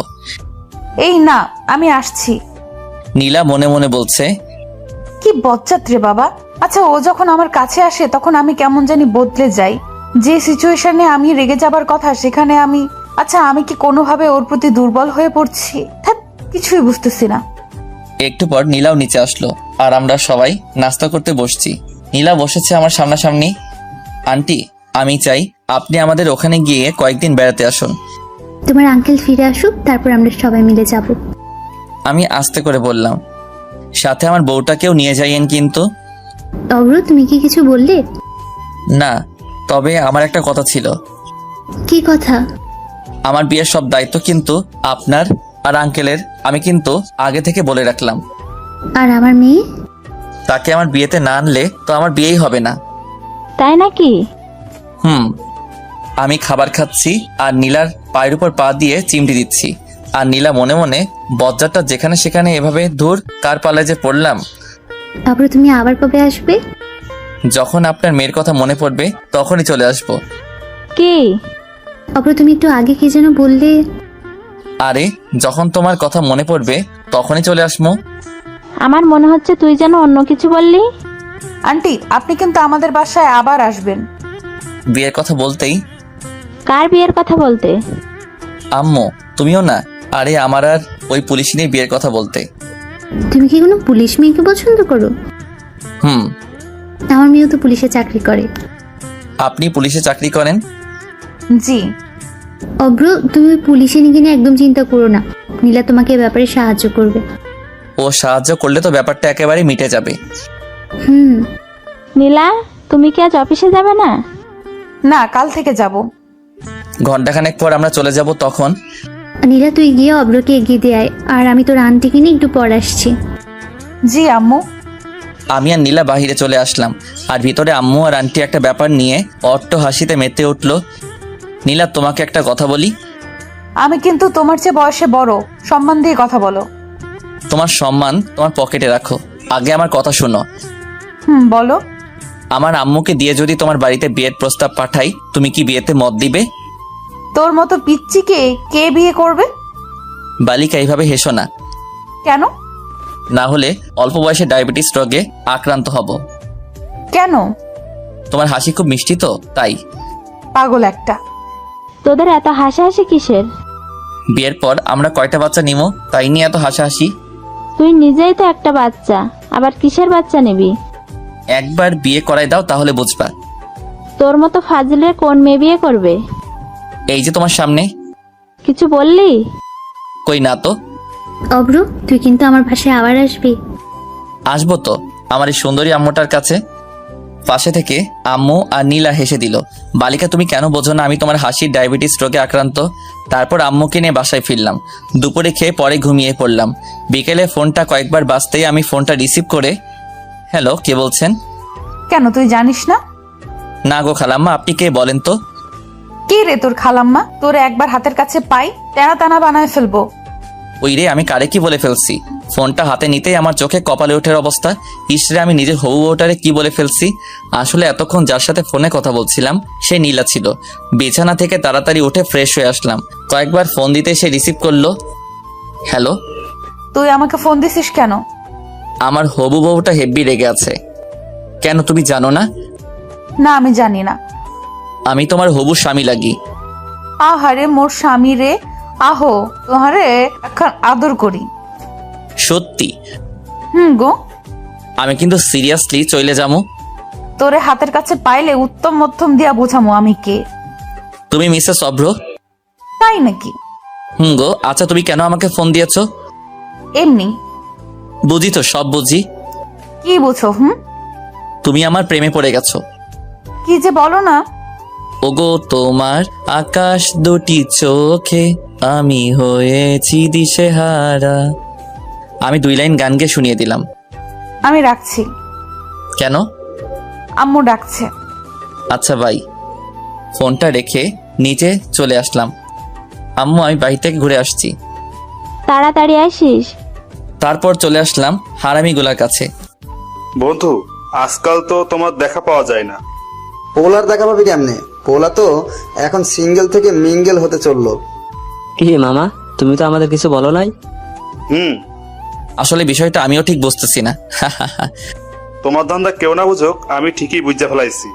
Speaker 2: এই না, আমি আসছি।
Speaker 1: নীলা মনে মনে বলছে,
Speaker 2: কি বজ্জাত রে বাবা। আচ্ছা, ও যখন আমার কাছে আসে তখন আমি কেমন জানি বদলে যাই। যে সিচুয়েশনে আমি রেগে যাবার কথা সেখানে আমি, আচ্ছা আমি কি কোনোভাবে ওর প্রতি দুর্বল হয়ে পড়ছি? ধ্যাৎ, কিছুই বুঝতেছি না।
Speaker 1: একটু পর নীলাও নিচে আসলো, আর আমরা সবাই নাস্তা করতে বসছি। নীলা বসেছে আমার সামনাসামনি। আন্টি, আমি চাই আপনি আমাদের ওখানে গিয়ে কয়েকদিন বেড়াতে আসুন।
Speaker 5: তোমার আঙ্কেল ফিরে আসুক, তারপর আমরা সবাই মিলে যাব।
Speaker 1: আমি আস্তে করে বললাম, সাথে আমার বউটাকেও নিয়ে যাইয়েন কিন্তু।
Speaker 5: অব্র, তুমি কি কিছু বললে?
Speaker 1: না, তবে আমার একটা কথা ছিল।
Speaker 5: কি কথা?
Speaker 1: আমার বিয়ের সব দায়িত্ব কিন্তু আপনার আর আঙ্কেলের। আমি কিন্তু আগে থেকে বলে রাখলাম।
Speaker 5: আর আমার মেয়ে?
Speaker 1: তাকে আমার বিয়েতে না আনলে তো আমার বিয়েই হবে না।
Speaker 4: তাই নাকি?
Speaker 1: আমি খাবার খাচ্ছি আর নীলার পায়ের উপর পা দিয়ে চিমটি দিচ্ছি। আর নীলা মনে মনে, বজ্জারটা যেখানে সেখানে এভাবে ধুর কার পালায় যে পড়লাম।
Speaker 5: অব্র, তুমি আবার কবে আসবে?
Speaker 1: যখন আপনার মেয়ের কথা মনে পড়বে তখনই চলে আসবো।
Speaker 4: কি?
Speaker 5: অব্র, তুমি একটু আগে কি যেন বললে?
Speaker 1: আরে যখন তোমার কথা মনে পড়বে তখনই চলে আসবো।
Speaker 4: আমার মনে হচ্ছে তুই যেন অন্য কিছু বললি।
Speaker 2: আন্টি, আপনি কিন্তু আমাদের বাসায় আবার আসবেন।
Speaker 1: বিয়ের কথা বলতেই
Speaker 4: কার বিয়ের কথা বলতে?
Speaker 1: আম্মু তুমিও না? আরে আমার আর ওই পুলিশ নিয়ে বিয়ের কথা বলতে।
Speaker 5: তুমি কি কোনো পুলিশ মেয়েকে পছন্দ করো?
Speaker 1: হুম।
Speaker 5: আমার মেয়েও তো পুলিশে চাকরি করে।
Speaker 1: আপনি পুলিশে চাকরি করেন?
Speaker 2: জি।
Speaker 5: অব্র, তুমি ওই পুলিশে নিয়ে কিনে একদম চিন্তা করো না। নীলা তোমাকে এ ব্যাপারে সাহায্য করবে।
Speaker 1: ও সাহায্য করলে তো ব্যাপারটা একেবারে মিটে যাবে।
Speaker 5: হুম।
Speaker 4: নীলা, তুমি কি আজ অফিসে যাবে না?
Speaker 2: না, কাল থেকে যাব।
Speaker 1: ঘন্টাখানেক পর আমরা চলে যাব তখন।
Speaker 5: নীলা, তুই গিয়ে অব্রকে এগিয়ে দিয়ে আয়, আর আমি তোর আন্টিকে নিয়ে একটু পর আসছি।
Speaker 2: জি আম্মু।
Speaker 1: আমি আর নীলা বাহিরে চলে আসলাম, আর ভিতরে আম্মু আর আন্টি একটা ব্যাপার নিয়ে অট্ট হাসিতে মেতে উঠলো। নীলা, তোমাকে একটা কথা বলি।
Speaker 2: আমি কিন্তু তোমার চেয়ে বয়সে বড়, সম্মান দিয়ে কথা বলো।
Speaker 1: তোমার সম্মান তোমার পকেটে রাখো, আগে আমার কথা শোনো।
Speaker 2: বলো।
Speaker 1: আমার আম্মুকে দিয়ে যদি তোমার বাড়িতে বিয়ের প্রস্তাব পাঠাই, তুমি কি বিয়েতে মত দিবে?
Speaker 2: তোর মতো পিচ্চিকে কে বিয়ে করবে?
Speaker 1: বালিকা, এইভাবে হেসো না,
Speaker 2: কেন?
Speaker 1: না হলে অল্প বয়সে ডায়াবেটিস রোগে আক্রান্ত হব।
Speaker 2: কেন?
Speaker 1: তোমার হাসি খুব মিষ্টি তো, তাই।
Speaker 2: পাগল একটা।
Speaker 4: তোদের এত হাসাহাসি কিসের?
Speaker 1: বিয়ের পর আমরা কয়টা বাচ্চা নিব, তাই নিয়ে এত হাসাহাসি।
Speaker 4: তুই নিজেই তো একটা বাচ্চা, আবার কিসের বাচ্চা নিবি?
Speaker 1: একবার বিয়ে করাই দাও, তাহলে বুঝবা।
Speaker 4: তোর মতো ফাজিলের কোন মেয়ে বিয়ে করবে?
Speaker 1: এই যে তোমার সামনে।
Speaker 4: কিছু বললি?
Speaker 1: কই না তো।
Speaker 5: অব্র, তুই কিন্তু আমার পাশে আবার আসবি।
Speaker 1: আসবো তো, আমার এই সুন্দরী আম্মুটার কাছে। পাশে থেকে আম্মু আর নীলা হেসে দিল। বালিকা, তুমি কেন বোঝো না আমি তোমার হাসির ডায়াবেটিস রোগে আক্রান্ত? তারপর আম্মুকে নিয়ে বাসায় ফিরলাম। দুপুরে খেয়ে পরে ঘুমিয়ে পড়লাম। বিকেলে ফোনটা কয়েকবার বাজতেই আমি ফোনটা রিসিভ করে, হ্যালো, কে বলছেন?
Speaker 2: কেন, তুই জানিস না?
Speaker 1: না গো খালাম্মা, আপনি কে বলেন তো?
Speaker 2: কে রে তোর খালাম্মা? তোর একবার হাতের কাছে পাই, টানা টানা বানায় ফেলবো।
Speaker 1: ওই রে, আমি কারে কি বলে ফেলছি? ফোনটা হাতে নিতেই আমার চোখে কপালে ওঠার অবস্থা। ইসরে, আমি নিজের হবু বউটারে কি বলে ফেলছি। আসলে এতক্ষণ যার সাথে ফোনে কথা বলছিলাম সে নীলা ছিল। বিছানা থেকে তাড়াতাড়ি উঠে ফ্রেশ হয়ে আসলাম। কয়েকবার ফোন দিতে সে রিসিভ করলো। হ্যালো।
Speaker 2: তুই আমাকে ফোন দিছিস কেন?
Speaker 1: আমার হবু বউটা হেব্বি রেগে আছে। কেন, তুমি জানো না?
Speaker 2: না, আমি জানি না।
Speaker 1: আমি তোমার হবু স্বামী লাগি।
Speaker 2: আহারে মোর স্বামী রে, আহো তোহারে এখন আদর করি।
Speaker 1: সত্যি?
Speaker 2: গো।
Speaker 1: আমি কিন্তু সিরিয়াসলি চলে যাবো।
Speaker 2: তোরে হাতের কাছে পাইলে উত্তম মধ্যম দিয়া বোঝামো আমি কে।
Speaker 1: তুমি মিসেস অভ্র?
Speaker 2: তাই নাকি?
Speaker 1: গো, আচ্ছা তুমি কেন আমাকে ফোন দিয়েছো?
Speaker 2: এমনি।
Speaker 1: বুঝি তো, সব বুঝি।
Speaker 2: কি বুঝো?
Speaker 1: তুমি আমার প্রেমে পড়ে গেছো।
Speaker 2: কি যে বলো না।
Speaker 1: ওগো তোমার আকাশ দুটি চোখে আমি হয়েছি দিশেহারা। আমি 2 লাইন গান গেয়ে শুনিয়ে দিলাম।
Speaker 2: আমি রাখছি।
Speaker 1: কেন?
Speaker 2: আম্মু ডাকছে।
Speaker 1: আচ্ছা ভাই। ফোনটা রেখে নিচে চলে আসলাম। আম্মু, আমি বাড়ি থেকে ঘুরে আসছি।
Speaker 4: তাড়াতাড়ি আসিস।
Speaker 1: তারপর চলে আসলাম হারামিগুলার কাছে।
Speaker 7: বন্ধু, আজকাল তো তোমার দেখা পাওয়া যায় না।
Speaker 6: পোলার দেখা পাবি কেমনে? পোলা তো এখন সিঙ্গেল থেকে মিঙ্গেল হতে চললো।
Speaker 8: কি মামা, তুমি তো আমাদের কিছু বলো নাই।
Speaker 7: হুম,
Speaker 1: আসলে বিষয়টা আমিও ঠিক বুঝতেছি না।
Speaker 7: তোমার ধান্দা কেউ না বুঝুক, আমি ঠিকই বুঝতে ফেলাইছি।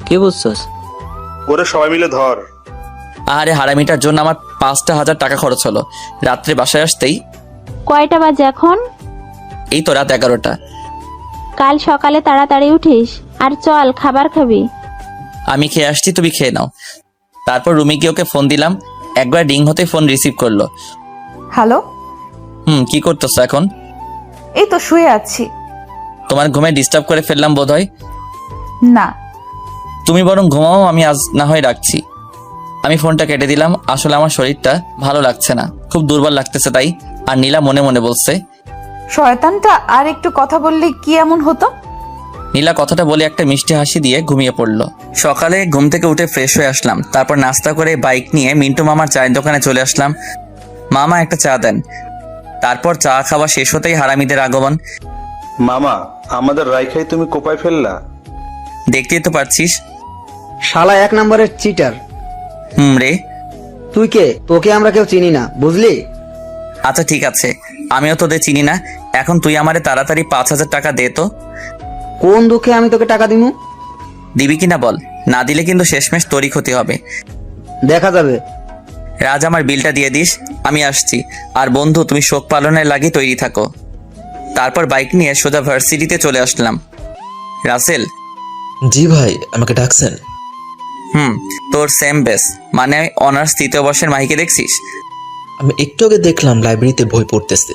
Speaker 8: কি বুঝছস?
Speaker 7: ওরে সবাই মিলে ধর।
Speaker 1: আরে হারামিটার জন্য আমার 5,000 টাকা খরচ হলো। রাত্রে বাসায় আসতেই
Speaker 4: কয়টা বাজে এখন?
Speaker 1: এই তো রাত 11টা।
Speaker 4: কাল সকালে তাড়াতাড়ি উঠিস, আর চল খাবার খাবি।
Speaker 1: আমি খেয়ে আসছি, তুমি খেয়ে নাও। তারপর রুমে গিয়ে ওকে ফোন দিলাম। একবার রিং হতে ফোন রিসিভ করলো।
Speaker 2: হ্যালো।
Speaker 1: কি করতেছো এখন?
Speaker 2: এই তো শুয়ে আছি।
Speaker 1: তোমার ঘুমে ডিস্টার্ব করে ফেললাম বোধহয়।
Speaker 2: না।
Speaker 1: তুমি বরং ঘুমাও, আমি আজ না হয় রাখছি। আমি ফোনটা কেটে দিলাম। আসলে আমার শরীরটা ভালো লাগছে না, খুব দুর্বল লাগতেছে তাই। আর নীলা মনে মনে বলছে,
Speaker 2: শয়তানটা আর একটু কথা বললে কি এমন হতো।
Speaker 1: নীলা কথাটা বলে একটা মিষ্টি হাসি দিয়ে ঘুমিয়ে পড়লো। সকালে ঘুম থেকে উঠে ফ্রেশ হয়ে আসলাম। তারপর নাস্তা করে বাইক নিয়ে মিন্টু মামার চায়ের দোকানে চলে আসলাম। মামা একটা চা দেন। তারপর চা খাওয়া শেষ হতেই হারামিদের আগমন।
Speaker 7: মামা, আমাদের রাইখাই তুমি কোপায় ফেললা।
Speaker 1: দেখতেই তো পারছিস।
Speaker 6: শালা 1 নম্বরের চিটার।
Speaker 1: রে।
Speaker 6: তুই কে? তোকে আমরা কেউ চিনি না, বুঝলি?
Speaker 1: আচ্ছা ঠিক আছে, আমিও তোদের চিনি না। এখন তুই আমারে তাড়াতাড়ি 5,000 টাকা দে তো।
Speaker 6: কোন দুঃখে আমি তোকে টাকা দিমু?
Speaker 1: দিবি কিনা বল, না দিলে কিন্তু শেষমেশ তোরই ক্ষতি হবে।
Speaker 6: দেখা যাবে।
Speaker 1: রাজ আমার বিলটা দিয়ে দিস, আমি আসছি। আর বন্ধু তুমি শোক পালনের লাগি তৈরি থাকো। তারপর বাইক নিয়ে সোজা ভার্সিটিতে চলে আসলাম। রাসেল।
Speaker 3: জি ভাই, আমাকে ডাকছেন?
Speaker 1: তোর সেম বেস, মানে অনার্স 3য় বর্ষের মাহিকে দেখছিস?
Speaker 3: আমি একটু আগে দেখলাম লাইব্রেরিতে বই পড়তেছে।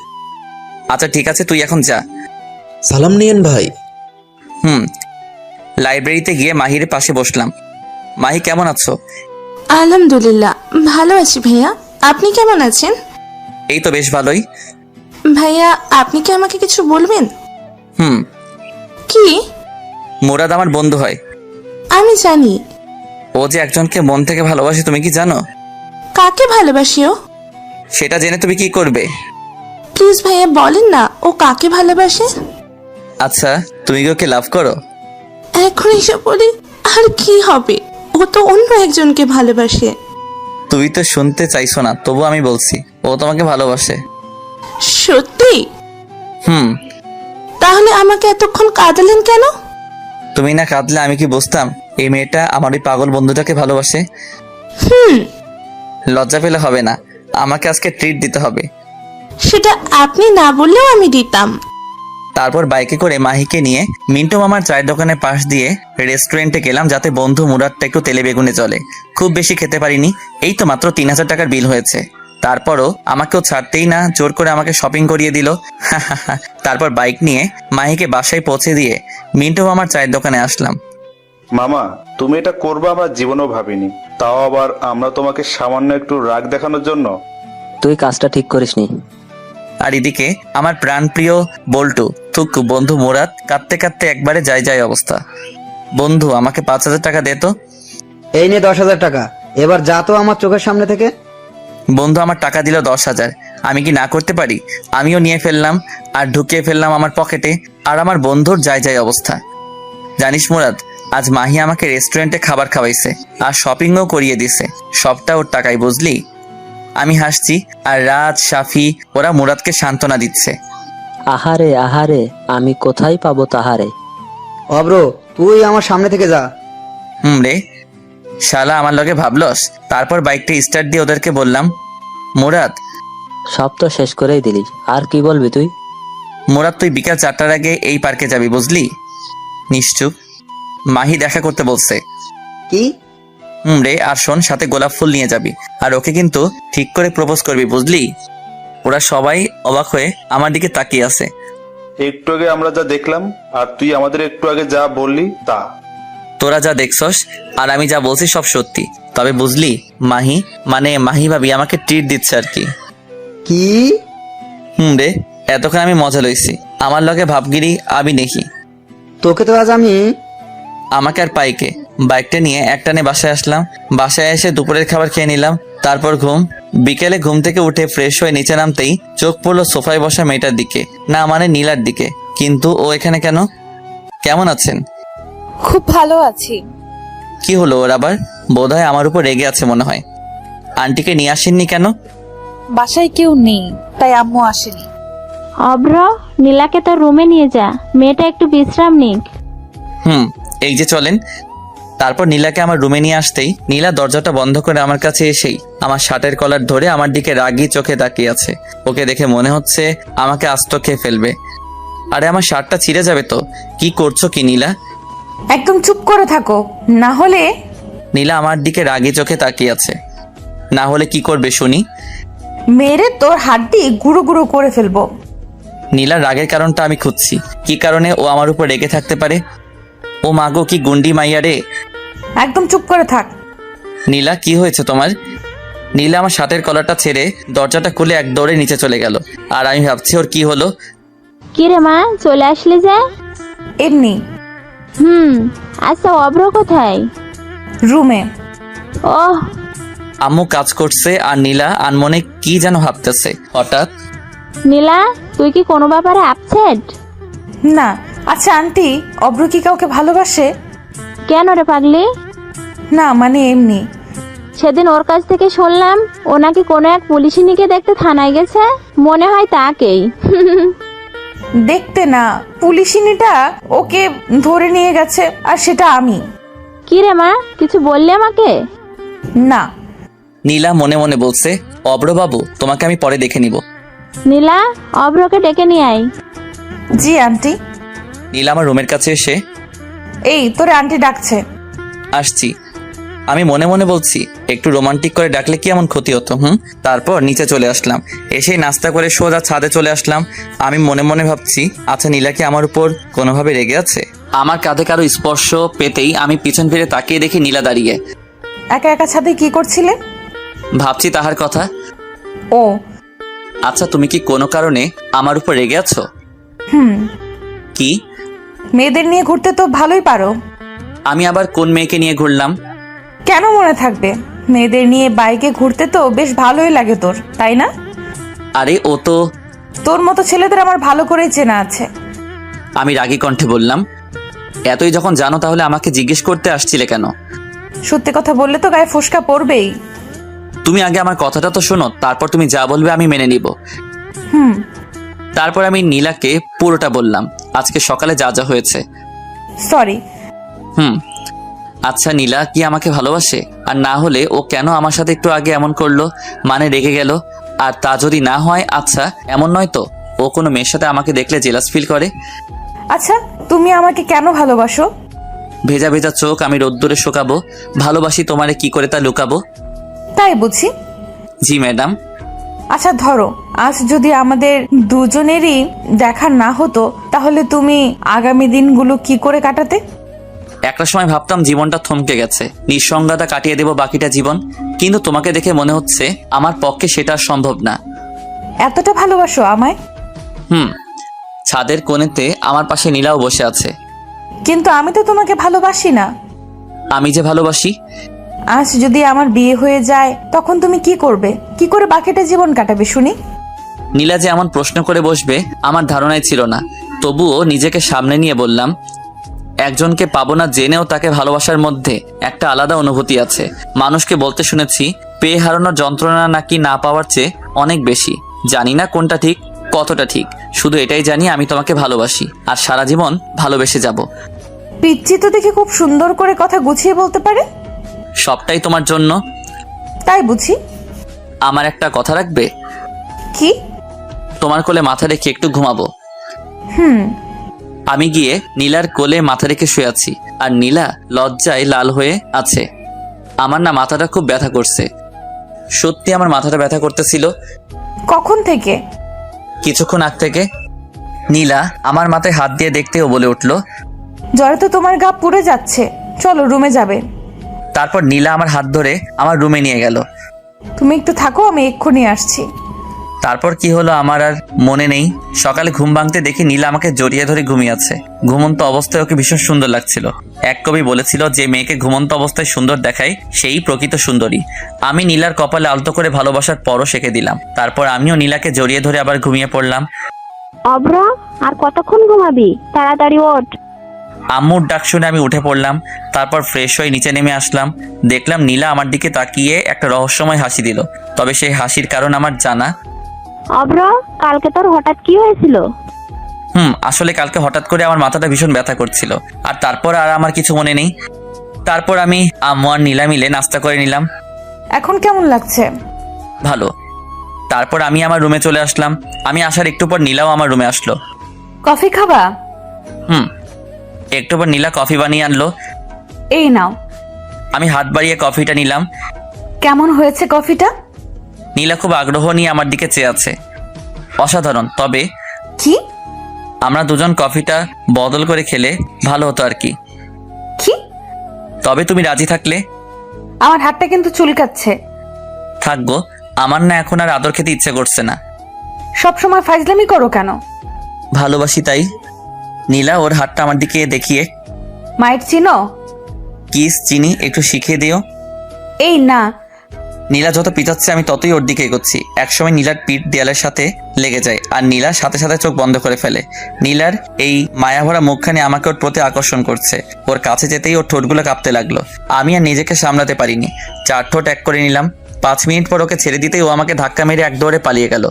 Speaker 1: আচ্ছা ঠিক আছে, তুই এখন যা।
Speaker 3: সালাম নিয়েন ভাই।
Speaker 1: লাইব্রেরিতে গিয়ে মাহির পাশে বসলাম। মাহি কেমন আছো?
Speaker 9: আলহামদুলিল্লাহ ভালো আছি ভাইয়া, আপনি কেমন আছেন?
Speaker 1: এই তো বেশ ভালোই।
Speaker 9: ভাইয়া আপনি কি আমাকে কিছু বলবেন?
Speaker 1: হুম।
Speaker 9: কি?
Speaker 1: মুরাদ আমার বন্ধু হয়।
Speaker 9: আমি জানি।
Speaker 1: ও যে একজনকে মন থেকে ভালোবাসে, তুমি কি জানো?
Speaker 9: কাকে ভালোবাসিও?
Speaker 1: সেটা জেনে তুমি কি করবে?
Speaker 9: প্লিজ ভাইয়া বলেন না, ও কাকে ভালোবাসে?
Speaker 1: আচ্ছা তুমি কি ওকে লাভ করো?
Speaker 9: এখন এসব বলি আর কি হবে, ও তো অন্য একজনকে ভালোবাসে।
Speaker 1: তুমি তো শুনতে চাইছো না, তবু আমি বলছি ও তোমাকে ভালোবাসে।
Speaker 9: সত্যি?
Speaker 1: হুম।
Speaker 9: তাহলে আমাকে এতক্ষণ কাঁদালেন কেন?
Speaker 1: তুমি না কাঁদলে আমি কি বুঝতাম এই মেয়েটা আমার ওই পাগল বন্ধুটাকে ভালোবাসে? লজ্জা পেলে হবে না, আমাকে আজকে ট্রিট দিতে হবে।
Speaker 9: সেটা আপনি না বললেও আমি দিতাম।
Speaker 1: তারপর বাইকে করে মাহিকে নিয়ে মিন্টু মামার চায়ের দোকানের পাশ দিয়ে রেস্টুরেন্টে গেলাম, যাতে বন্ধু মুরাদটা একটু তেলে বেগুনে চলে। খুব বেশি খেতে পারিনি, এই তো মাত্র 3000 টাকার বিল হয়েছে। তারপরও আমাকেও ছাড়তেই না, জোর করে আমাকে শপিং করিয়ে দিল। তারপর বাইক নিয়ে মাহিকে বাসায় পৌঁছে দিয়ে মিন্টু মামার চায়ের দোকানে আসলাম।
Speaker 7: মামা তুমি এটা করবে আমরা জীবনেও ভাবিনি, তাও আবার আমরা তোমাকে সামান্য একটু রাগ দেখানোর জন্য।
Speaker 8: তুই কাজটা ঠিক করিসনি।
Speaker 1: আর এদিকে আমার প্রাণপ্রিয় বল্টু থুকু বন্ধু মুরাদ কাঁদতে কাঁদতে একবারে যায় অবস্থা। বন্ধু আমাকে 5000 টাকা দে তো।
Speaker 6: এই নিয়ে 10,000 টাকা, এবার যা তো আমার চোখের সামনে থেকে।
Speaker 1: বন্ধু আমার টাকা দিল 10,000, আমি কি না করতে পারি? আমিও নিয়ে ফেললাম আর ঢুকিয়ে ফেললাম আমার পকেটে। আর আমার বন্ধুর যায় অবস্থা। জানিস মুরাদ, আজ মাহি আমাকে রেস্টুরেন্টে খাবার খাওয়াইছে আর শপিংও করিয়ে দিছে, সবটা ওর টাকাই, বুঝলি? আমি হাসছি আর রাজ, সাফি ওরা মুরাদকে সান্ত্বনা দিচ্ছে।
Speaker 8: আহারে আহারে, আমি কোথায় পাবো তাহারে।
Speaker 6: অব্র তুই আমার সামনে থেকে যা।
Speaker 1: রে শালা আমার লগে ভাবলস। তারপর বাইকটা স্টার্ট দিয়ে ওদেরকে বললাম, মুরাদ।
Speaker 8: সব তো শেষ করেই দিলি, আর কি বলবি তুই?
Speaker 1: মুরাদ তুই বিকাল 4টার আগে এই পার্কে যাবি, বুঝলি? নিশ্চুপ। মাহি দেখা করতে বলছে।
Speaker 6: কি?
Speaker 1: রে, আর শোন, সাথে গোলাপ ফুল নিয়ে যাবি আর ওকে কিন্তু ঠিক করে প্রপোজ করবি, বুঝলি? ওরা সবাই অবাক হয়ে আমার দিকে তাকিয়ে আছে।
Speaker 7: একটু আগে আমরা যা দেখলাম আর তুই আমাদের একটু আগে যা বললি তা।
Speaker 1: তোরা যা দেখছস আর আমি যা বলছি সব সত্যি, তবে বুঝলি মাহি, মানে মাহি ভাবি আমাকে ট্রিট দিচ্ছে আর কি।
Speaker 6: কি?
Speaker 1: রে, এতক্ষণ আমি মজা লইছি, আমার লগে ভাবগিরি আমি দেখি।
Speaker 6: তোকে তো আজ আমি।
Speaker 1: আমাকে আর পাইকে বাইকটা নিয়ে একটানে বাসায় আসলাম। বাসায় এসে দুপুরের খাবার খেয়ে নিলাম, তারপর ঘুম। বিকেলে ঘুম থেকে উঠে ফ্রেশ হয়ে নিচে নামতেই চোখ পড়লো সোফায় বসা মেয়েটার দিকে, না মানে নীলার দিকে। কিন্তু ও এখানে কেন? কেমন আছেন?
Speaker 2: খুব ভালো আছি।
Speaker 1: কি হলো ওর আবার? বোধহয় আমার উপর রেগে আছে মনে হয়। আন্টিকে নিয়ে আসেননি কেন?
Speaker 2: বাসায় কেউ নেই, তাই আম্মু আসেনি।
Speaker 4: অভ্র, নীলাকে তোর রুমে নিয়ে যা, মেয়েটা একটু বিশ্রাম নিক।
Speaker 1: এই যে চলেন। তারপর নীলাকে আমার রুমে নিয়ে আসতেই নীলা দরজাটা বন্ধ করে আমার কাছে এসেই আমার শার্টের কলার ধরে আমার দিকে রাগী চোখে তাকিয়ে আছে। ওকে দেখে মনে হচ্ছে আমাকে আস্ত খেয়ে ফেলবে। আরে আমার শার্টটা ছিঁড়ে যাবে তো। কি করছো কি নীলা?
Speaker 2: একদম চুপ করে থাকো, না হলে।
Speaker 1: নীলা আমার দিকে রাগী চোখে তাকিয়ে আছে। না হলে কি করবে শুনি?
Speaker 2: মেরে তোর হাড্ডি গুঁড়ো গুঁড়ো করে ফেলবো।
Speaker 1: নীলার রাগের কারণটা আমি খুঁজছি, কি কারণে ও আমার উপর রেগে থাকতে পারে। ও মাগো, কি গুন্ডি মাইয়া রে।
Speaker 2: একদম চুপ করে থাক।
Speaker 1: নীলা কি হয়েছে তোমার? নীলা আমার শার্টের কলারটা ছেড়ে দরজাটা খুলে এক দৌড়ে নিচে চলে গেল। আর আমি ভাবছি ওর কি হলো।
Speaker 4: কি রে মা, চলে আসলি যে?
Speaker 2: এমনি।
Speaker 4: আচ্ছা অভ্র কোথায়?
Speaker 2: রুমে।
Speaker 4: ওহ,
Speaker 1: আম্মু কাজ করছে আর নীলা আনমনে কি যেন ভাবতেছে। হঠাৎ
Speaker 4: নীলা, তুই কি কোনো ব্যাপারে আপসেট?
Speaker 2: না। আচ্ছা আন্টি, অব্র কি কাউকে ভালোবাসে?
Speaker 4: কেন রে পাগলি?
Speaker 2: না মানে এমনি।
Speaker 4: সেদিন ওর কাছ থেকে শুনলাম ও নাকি কোনো এক পুলিশিনীকে দেখতে থানায় গেছে, মনে হয় তাকেই।
Speaker 2: দেখতে না, পুলিশিনীটা ওকে ধরে নিয়ে গেছে আর সেটা আমি।
Speaker 4: কি রে মা, কিছু বললি আমাকে?
Speaker 2: না।
Speaker 1: নীলা মনে মনে বলছে, অব্রবাবু তোমাকে আমি পরে দেখে নিব।
Speaker 4: নীলা, অভ্রকে ডেকে নিয়ে আয়।
Speaker 2: জি আন্টি।
Speaker 1: নীলা আমার রুমের কাছে এসে,
Speaker 2: এই তোরে আন্টি ডাকছে।
Speaker 1: আসছি। আমি মনে মনে বলছি, একটু রোমান্টিক করে ডাকলে কি এমন ক্ষতি হতো? তারপর নিচে চলে আসলাম, এসেই নাস্তা করে সোজা ছাদে চলে আসলাম। আমি মনে মনে ভাবছি, আচ্ছা নীলা কি আমার উপর কোনোভাবে রেগে আছে? আমার কাঁধে কারো স্পর্শ পেতেই আমি পিছন ফিরে তাকিয়ে দেখি নীলা দাঁড়িয়ে।
Speaker 2: একা একা ছাদে কি করছিলে?
Speaker 1: ভাবছি তাহার কথা।
Speaker 2: ও
Speaker 1: আচ্ছা তুমি কি কোনো কারণে আমার উপর রেগে আছো? কি?
Speaker 2: মেয়েদের নিয়ে ঘুরতে তো ভালোই পারো।
Speaker 1: আমি আবার কোন মেয়েকে নিয়ে ঘুরলাম?
Speaker 2: কেন মনে থাকবে, মেয়েদের নিয়ে বাইকে ঘুরতে তো বেশ ভালোই লাগে তোর, তাই না?
Speaker 1: আরে ও তো।
Speaker 2: তোর মতো ছেলেদের আমার ভালো করেই চেনা আছে।
Speaker 1: আমি রাগী কণ্ঠে বললাম, এতই যখন জানো তাহলে আমাকে জিজ্ঞেস করতে আসছিলে কেন?
Speaker 2: সত্যি কথা বললে তো গায়ে ফোসকা পড়বেই।
Speaker 1: তুমি আগে আমার কথাটা তো শোনো, তারপর তুমি যা বলবে আমি মেনে নিব। তারপর আমি নীলাকে পুরোটা বললাম, আজকে সকালে যা যা হয়েছে।
Speaker 2: সরি।
Speaker 1: আচ্ছা নীলা কি আমাকে ভালোবাসে? আর না হলে ও কেন আমার সাথে একটু আগে এমন করলো, মানে রেগে গেল? আর তা যদি না হয়, আচ্ছা এমন নয় তো ও কোনো মেয়ের সাথে আমাকে দেখলে জেলাস ফিল করে?
Speaker 2: আচ্ছা তুমি আমাকে কেন ভালোবাসো?
Speaker 1: ভেজা ভেজা চোখ আমি রোদ্দুরে শোকাবো, ভালোবাসি তোমারে কি করে তা লুকাবো।
Speaker 2: তাই বুঝি?
Speaker 1: জি ম্যাডাম।
Speaker 2: আচ্ছা ধরো, আজ যদি আমাদের দুজনেরই দেখা না হতো, তাহলে তুমি আগামী দিনগুলো কি করে কাটাতে?
Speaker 1: একটা সময় ভাবতাম জীবনটা থমকে গেছে, নিঃসঙ্গতা কাটিয়ে দেব বাকিটা জীবন, কিন্তু তোমাকে দেখে মনে হচ্ছে আমার পক্ষে সেটা সম্ভব না।
Speaker 2: এতটা ভালোবাসো আমায়?
Speaker 1: ছাদের কোণেতে আমার পাশে নীলাও বসে আছে।
Speaker 2: কিন্তু আমি তো তোমাকে ভালোবাসি না।
Speaker 1: আমি যে ভালোবাসি।
Speaker 2: আজ যদি আমার বিয়ে হয়ে যায়, তখন তুমি কি করবে? কি করে বাকিটা জীবন কাটাবে শুনি?
Speaker 1: নীলা যে এমন প্রশ্ন করে বসবে আমার ধারণাই ছিল না, তবুও নিজেকে সামনে নিয়ে বললাম, একজনকে পাবো না জেনেও তাকে ভালোবাসার মধ্যে একটা আলাদা অনুভূতি আছে। মানুষকে বলতে শুনেছি, পেয়ে হারানোর যন্ত্রণা নাকি না পাওয়ার চেয়ে অনেক বেশি। জানি না কোনটা ঠিক, কতটা ঠিক, শুধু এটাই জানি আমি তোমাকে ভালোবাসি আর সারা জীবন ভালোবেসে যাব।
Speaker 2: পিচ্চি তো দেখে খুব সুন্দর করে কথা গুছিয়ে বলতে পারে।
Speaker 1: সবটাই তোমার জন্য।
Speaker 2: তাই বুঝি।
Speaker 1: আমার একটা কথা রাখবে?
Speaker 2: কি?
Speaker 1: তোমার কোলে মাথা রেখে একটু ঘুমাবো। আমি গিয়ে নীলার কোলে মাথা রেখে শুয়ে আছি, আর নীলা লজ্জায় লাল হয়ে আছে। আমার না মাথাটা খুব ব্যথা করছে, সত্যি আমার মাথাটা ব্যথা করতেছিল।
Speaker 2: কখন থেকে?
Speaker 1: কিছুক্ষণ আগ থেকে। নীলা আমার মাথায় হাত দিয়ে দেখতেও বলে উঠল,
Speaker 2: জ্বরে তো তোমার গা পুড়ে যাচ্ছে, চলো রুমে যাবে।
Speaker 1: তারপর নীলা আমার হাত ধরে আমার রুমে নিয়ে গেল।
Speaker 2: তুমি একটু থাকো, আমি এক্ষুনি আসছি।
Speaker 1: তারপর কি হলো আমার আর মনে নেই। সকালে ঘুম ভাঙতে দেখি নীলা আমাকে জড়িয়ে ধরে ঘুমিয়ে আছে। ঘুমন্ত অবস্থায় ওকে ভীষণ সুন্দর লাগছিল। এক কবি বলেছিল, যে মেয়েকে ঘুমন্ত অবস্থায় সুন্দর দেখায় সেই প্রকৃত সুন্দরী। আমি নীলার কপালে আলতো করে ভালোবাসার পরও শেখে দিলাম। তারপর আমিও নীলাকে জড়িয়ে ধরে আবার ঘুমিয়ে পড়লাম।
Speaker 4: অভ্র, আর কতক্ষণ ঘুমাবি? তাড়াতাড়ি ওঠ।
Speaker 1: আম্মুর ডাক শুনে আমি উঠে পড়লাম। তারপর ফ্রেশ হয়ে নিচে নেমে আসলাম। দেখলাম নীলা আমার দিকে তাকিয়ে একটা রহস্যময় হাসি দিল, তবে সেই হাসির কারণ আমার জানা।
Speaker 4: অভ্র, কালকে তোর হঠাৎ কি হয়েছিল?
Speaker 1: আসলে কালকে হঠাৎ করে আমার মাথাটা ভীষণ ব্যথা করছিল, আর তারপর আর আমার কিছু মনে নেই। তারপর আমি আম্মু আর নীলা মিলে নাস্তা করে নিলাম।
Speaker 2: এখন কেমন লাগছে?
Speaker 1: ভালো। তারপর আমি আমার রুমে চলে আসলাম। আমি আসার একটু পর নীলাও আমার রুমে আসলো।
Speaker 2: কফি খাবা?
Speaker 1: একটু পর নীলা কফি বানিয়ে আনলো।
Speaker 2: এই নাও।
Speaker 1: আমি হাত বাড়িয়ে কফিটা নিলাম।
Speaker 2: কেমন হয়েছে কফিটা?
Speaker 1: নীলা খুব আগ্রহ নিয়ে আমার দিকে চেয়ে আছে। অসাধারণ। তবে
Speaker 2: কি?
Speaker 1: আমরা দুজন কফিটা বদল করে খেলে ভালো হতো আর কি।
Speaker 2: কি?
Speaker 1: তবে তুমি রাজি থাকলে।
Speaker 2: আমার হাতটা কিন্তু চুলকাচ্ছে।
Speaker 1: থাকবো, আমার না এখন আর আদর খেতে ইচ্ছে করছে না।
Speaker 2: সব সময় ফাইজলামি করো কেন?
Speaker 1: ভালোবাসি তাই। নীলা ওর হাতটা আমার দিকে দেখিয়ে,
Speaker 2: মায়ের চিনো?
Speaker 1: কিস চিনি, একটু শিখিয়ে দিও।
Speaker 2: এই না।
Speaker 1: নীলা যত পিছাচ্ছে আমি ততই ওর দিকে এগোচ্ছি। একসময় নীলার পিঠ দেয়ালের সাথে লেগে যায়, আর নীলা সাথে সাথে চোখ বন্ধ করে ফেলে। নীলার এই মায়াভরা মুখখানি আমাকে ওর প্রতি আকর্ষণ করছে। ওর কাছে যেতেই ওর ঠোঁটগুলো কাঁপতে লাগলো। আমি আর নিজেকে সামলাতে পারিনি, 4 ঠোঁট এক করে নিলাম। 5 মিনিট পর ওকে ছেড়ে দিতেই ও আমাকে ধাক্কা মেরে এক দৌড়ে পালিয়ে গেল।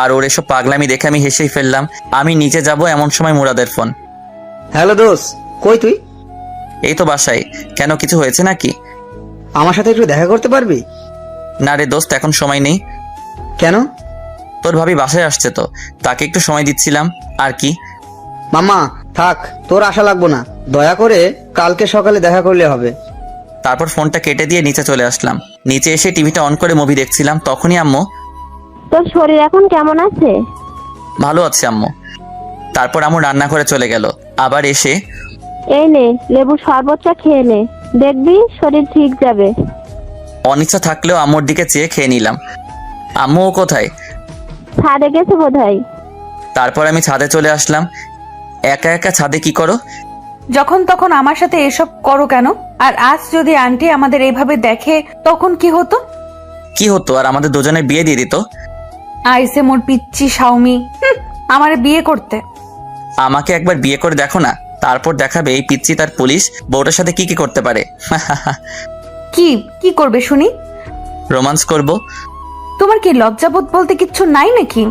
Speaker 1: আর ওর এসব পাগলামি দেখে আমি হেসেই ফেললাম। আমি নিচে যাব এমন সময় মুরাদের ফোন।
Speaker 6: হ্যালো দোষ, কই তুই?
Speaker 1: এই তো বাসায়। কেন, কিছু হয়েছে নাকি?
Speaker 6: আমার সাথে একটু দেখা করতে পারবি?
Speaker 1: না রে দোস্ত, এখন সময় নেই।
Speaker 6: কেন?
Speaker 1: তোর ভাবি বাসায় আসছে তো, তাকে একটু সময় দিচ্ছিলাম আর কি।
Speaker 6: মামা থাক, তোর আশা লাগবো না, দয়া করে কালকে সকালে দেখা করলে হবে।
Speaker 1: তারপর ফোনটা কেটে দিয়ে নিচে চলে আসলাম। নিচে এসে টিভিটা অন করে মুভি দেখছিলাম, তখনই আম্মু,
Speaker 4: তোর শরীর এখন কেমন আছে?
Speaker 1: ভালো আছে আম্মু। তারপর আম্মু রান্না করে চলে গেল। আবার এসে,
Speaker 4: এই নে লেবুর শরবতটা খেয়ে নে, দেখবি শরীর ঠিক যাবে।
Speaker 1: অনিচ্ছা থাকলেও আম্মুর দিকে চেয়ে খেয়ে নিলাম। আম্মুও কোথায়?
Speaker 4: ছাদে গেছে বোধহয়।
Speaker 1: তারপর আমি ছাদে চলে আসলাম। একা একা ছাদে কি করো?
Speaker 2: যখন তখন আমার সাথে এসব করো কেন? আর আজ যদি আন্টি আমাদের এইভাবে দেখে তখন কি হতো?
Speaker 1: কি হতো, আর আমাদের দুজনের বিয়ে দিয়ে দিত।
Speaker 2: আইসে মোর পিচ্চি শাওমি, আমারে বিয়ে করতে।
Speaker 1: আমাকে একবার বিয়ে করে দেখো না, তারপর দেখাবে এই পিচ্চি তার পুলিশ বউটার সাথে কি কি করতে পারে।
Speaker 2: কি কি করবে শুনি?
Speaker 1: রোমান্স করব।
Speaker 2: তোমার কি লজ্জাবোধ বলতে কিচ্ছু নাই নাকি?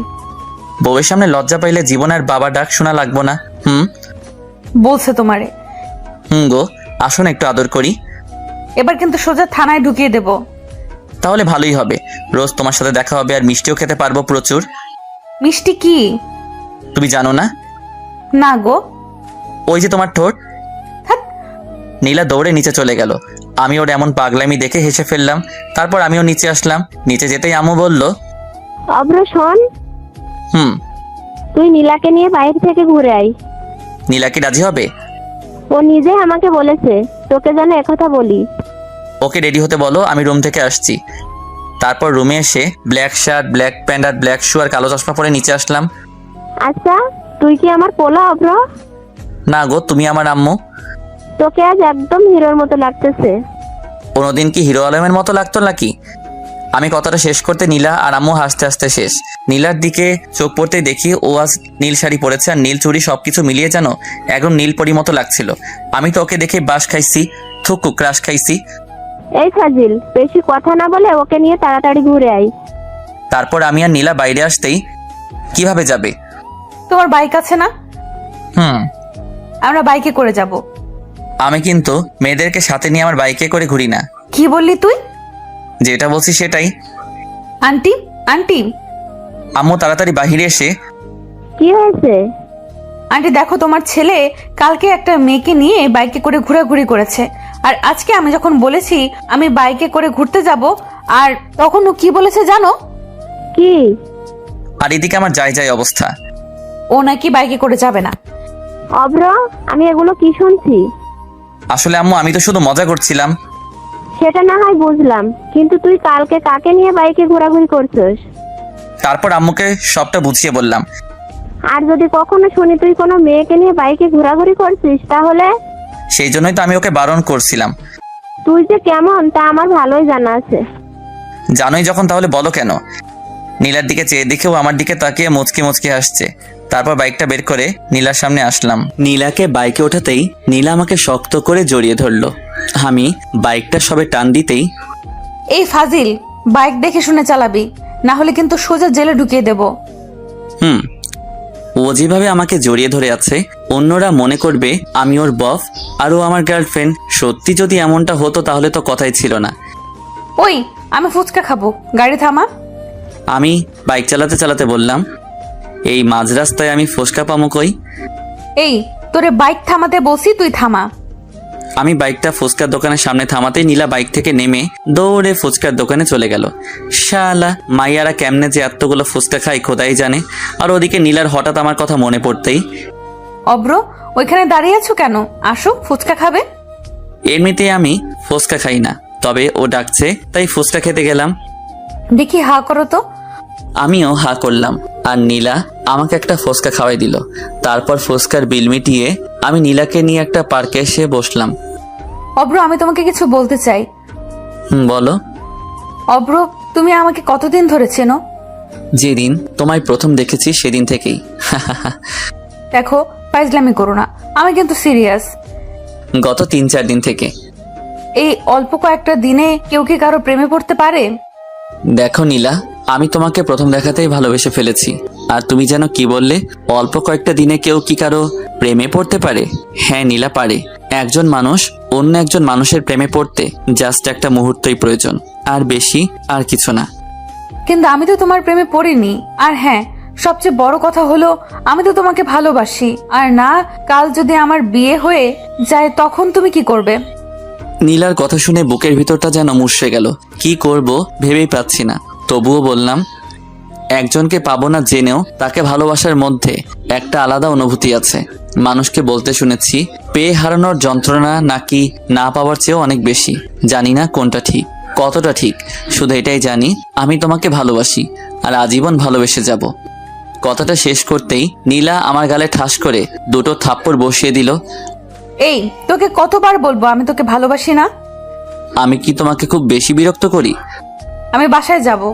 Speaker 1: বউয়ের সামনে লজ্জা পাইলে জীবন আর বাবা ডাক শোনা লাগবো না।
Speaker 2: বলছে তোমারে।
Speaker 1: গো, আসুন একটু আদর করি।
Speaker 2: এবার কিন্তু সোজা থানায় ঢুকিয়ে দেব।
Speaker 1: তাহলে ভালোই হবে, রোজ তোমার সাথে দেখা হবে আর মিষ্টিও খেতে পারবো প্রচুর।
Speaker 2: মিষ্টি কি?
Speaker 1: তুমি জানো না?
Speaker 2: না গো।
Speaker 1: ওই যে তোমার ঠোঁট।
Speaker 2: ধ্যাৎ।
Speaker 1: নীলা দৌড়ে নিচে চলে গেল। আমি ওর এমন পাগলামি দেখে হেসে ফেললাম। তারপর আমিও নিচে আসলাম। নিচে যেতেই আম্মু বলল,
Speaker 4: অব্র শোন,
Speaker 1: হুম।
Speaker 4: তুই নীলাকে নিয়ে বাইরে থেকে ঘুরে আয়।
Speaker 1: নীলা কি রাজি হবে?
Speaker 4: ও নিজে আমাকে বলেছে তোকে যেন একথা বলি।
Speaker 1: ওকে রেডি হতে বলো, আমি রুম থেকে আসছি। তারপর রুমে এসে ব্ল্যাক শার্ট, ব্ল্যাক প্যান্ট আর ব্ল্যাক শু আর কালো চশমা পরে নিচে আসলাম।
Speaker 4: আচ্ছা, তুই কি আমার পোলা অব্র?
Speaker 1: না গো, তুমি আমার আম্মু।
Speaker 4: তোকে আজ একদম হিরোর মতো লাগতেছে।
Speaker 1: কোনোদিন কি হিরো আলমের মতো লাগতো নাকি? আমি কথাটা শেষ করতে নীলা আর আম্মু হাসতে হাসতে শেষ। নীলার দিকে চোখ পড়তেই দেখি ও আজ নীল শাড়ি পরেছে আর নীল চুড়ি, সবকিছু মিলিয়ে যেন একদম নীল পরি মতো লাগছিল। আমি তো ওকে দেখে বাস খাইছি, থুকু ক্রাশ খাইছি।
Speaker 4: এই ফাজিল, বেশি কথা না বলে ওকে নিয়ে তাড়াতাড়ি ঘুরে আয়।
Speaker 1: তারপর আমি আর নীলা বাইরে আসতেই, কিভাবে যাবে?
Speaker 2: তোমার বাইক আছে না?
Speaker 1: হুম।
Speaker 2: আমরা বাইকে করে যাব।
Speaker 1: আমি কিন্তু মেয়েদেরকে সাথে নিয়ে আমার বাইকে করে ঘুরি না।
Speaker 2: কি বললি তুই?
Speaker 1: যেটা বলছি সেটাই।
Speaker 2: আন্টি, আন্টি,
Speaker 1: আম্মু তাড়াতাড়ি বাহিরে এসে,
Speaker 4: কি হয়েছে?
Speaker 2: আন্টি দেখো, তোমার ছেলে কালকে একটা মেয়েকে নিয়ে বাইকে করে ঘোরাঘুরি করেছে। আর আজকে আমি যখন বলেছি আমি বাইকে করে ঘুরতে যাব, আর তখন ও কি বলেছে জানো?
Speaker 4: কি?
Speaker 1: আর এদিকে আমার যাই যাই অবস্থা।
Speaker 2: ও নাকি বাইকে করে যাবে না।
Speaker 4: অব্র, আমি এগুলো কি শুনছি?
Speaker 1: আসলে আম্মু, আমি তো শুধু মজা করছিলাম।
Speaker 4: সেটা না হয় বুঝলাম, কিন্তু তুই কালকে কাকে নিয়ে বাইকে ঘোরাঘুরি করছিস?
Speaker 1: তারপর আম্মুকে সবটা বুঝিয়ে বললাম।
Speaker 4: আর যদি কখনো শুনি তুই কোনো মেয়েকে নিয়ে বাইকে ঘোরাঘুরি করছিস, তাহলে?
Speaker 1: সেই জন্যই তো আমি ওকে বারণ করছিলাম।
Speaker 4: তুই যে কেমন তা আমার ভালোই জানা আছে।
Speaker 1: জানোই যখন, তাহলে বলো কেন? নীলার দিকে চেয়ে দেখেও আমার দিকে তাকিয়ে মুচকি মুচকি হাসছে। তারপর বাইকটা বের করে নীলার সামনে আসলাম। নীলাকে বাইকে ওঠাতেই নীলা আমাকে শক্ত করে জড়িয়ে ধরলো। আমি বাইকটা সবে টান দিতেই,
Speaker 2: এই ফাজিল, বাইক দেখে শুনে চালাবি, না হলে কিন্তু সোজা জেলে ঢুকিয়ে দেব।
Speaker 1: ও যেভাবে আমাকে জড়িয়ে ধরে আছে, অন্যরা মনে করবে আমি ওর বফ আর ও আমার গার্লফ্রেন্ড। সত্যি যদি এমনটা হতো তাহলে তো কথাই ছিল না।
Speaker 2: ওই, আমি ফুচকা খাবো, গাড়ি থামা।
Speaker 1: আমি বাইক চালাতে চালাতে বললাম, এই মাঝ রাস্তায় আমি ফুচকা পামো কই?
Speaker 2: এই, তোরে বাইক থামাতে বলছি, তুই থামা।
Speaker 1: আমি বাইকটা ফুচকার দোকানের সামনে থামাতেই নীলা বাইক থেকে নেমে দৌড়ে ফুচকার দোকানে চলে গেল। শালা মাইয়ারা কেমনে যে এতগুলো ফুচকা খাই খোদাই জানে। আর ওদিকে নীলার হঠাৎ আমার কথা মনে পড়তেই,
Speaker 2: অব্র, ওইখানে দাঁড়িয়ে আছো কেন? আসো, ফুচকা খাবে।
Speaker 1: এমনিতেই আমি ফুচকা খাই না, তবে ও ডাকছে তাই ফুচকা খেতে গেলাম।
Speaker 2: দেখি হা করো তো।
Speaker 1: আমিও হা করলাম আর নীলা আমাকে একটা ফুচকা খাওয়াই দিল। তারপর ফুচকার বিল মিটিয়ে আমি নীলাকে নিয়ে একটা পার্কে এসে বসলাম।
Speaker 2: অব্র, আমি তোমাকে কিছু বলতে চাই।
Speaker 1: বলো।
Speaker 2: অব্র, তুমি আমাকে কতদিন ধরে চেনো?
Speaker 1: যেদিন তোমায় প্রথম দেখেছি সেদিন থেকেই।
Speaker 2: দেখো, ফাইজলামি করো না, আমি কিন্তু সিরিয়াস।
Speaker 1: গত 3-4 দিন থেকে।
Speaker 2: এই অল্প কয়েকটা দিনে কেউ কি কারো প্রেমে পড়তে পারে?
Speaker 1: দেখো নীলা, আমি তোমাকে প্রথম দেখাতেই ভালোবেসে ফেলেছি। আর তুমি যেন কি বললে, অল্প কয়েকটা দিনে কেউ কি কারো প্রেমে পড়তে পারে? হ্যাঁ নীলা, পারে। একজন মানুষ অন্য একজন মানুষের প্রেমে পড়তে জাস্ট একটা মুহূর্তই প্রয়োজন, আর বেশি আর কিছু না।
Speaker 2: কিন্তু আমি তো তোমার প্রেমে পড়িনি। আর হ্যাঁ, সবচেয়ে বড় কথা হলো আমি তো তোমাকে ভালোবাসি। আর না, কাল যদি আমার বিয়ে হয়ে যায় তখন তুমি কি করবে?
Speaker 1: নীলার কথা শুনে বুকের ভিতরটা যেন মুষড়ে গেল। কি করব ভেবেই পাচ্ছি না। তবুও বললাম, একজনকে পাবো না জেনেও তাকে ভালোবাসার মধ্যে একটা আলাদা অনুভূতি আছে। মানুষকে বলতে শুনেছি, পেয়ে হারানোর যন্ত্রণা নাকি না পাওয়ার চেয়েও অনেক বেশি। জানি না কোনটা ঠিক, কতটা ঠিক, শুধু এটাই জানি আমি তোমাকে ভালোবাসি আর আজীবন ভালোবেসে যাব। কথাটা শেষ করতেই নীলা আমার গালে ঠাস করে দুটো থাপ্পড় বসিয়ে দিল।
Speaker 2: এই, তোকে কতবার বলবো আমি তোকে ভালোবাসি না?
Speaker 1: আমি কি তোমাকে খুব বেশি বিরক্ত করি?
Speaker 2: আমি বাসায় যাব।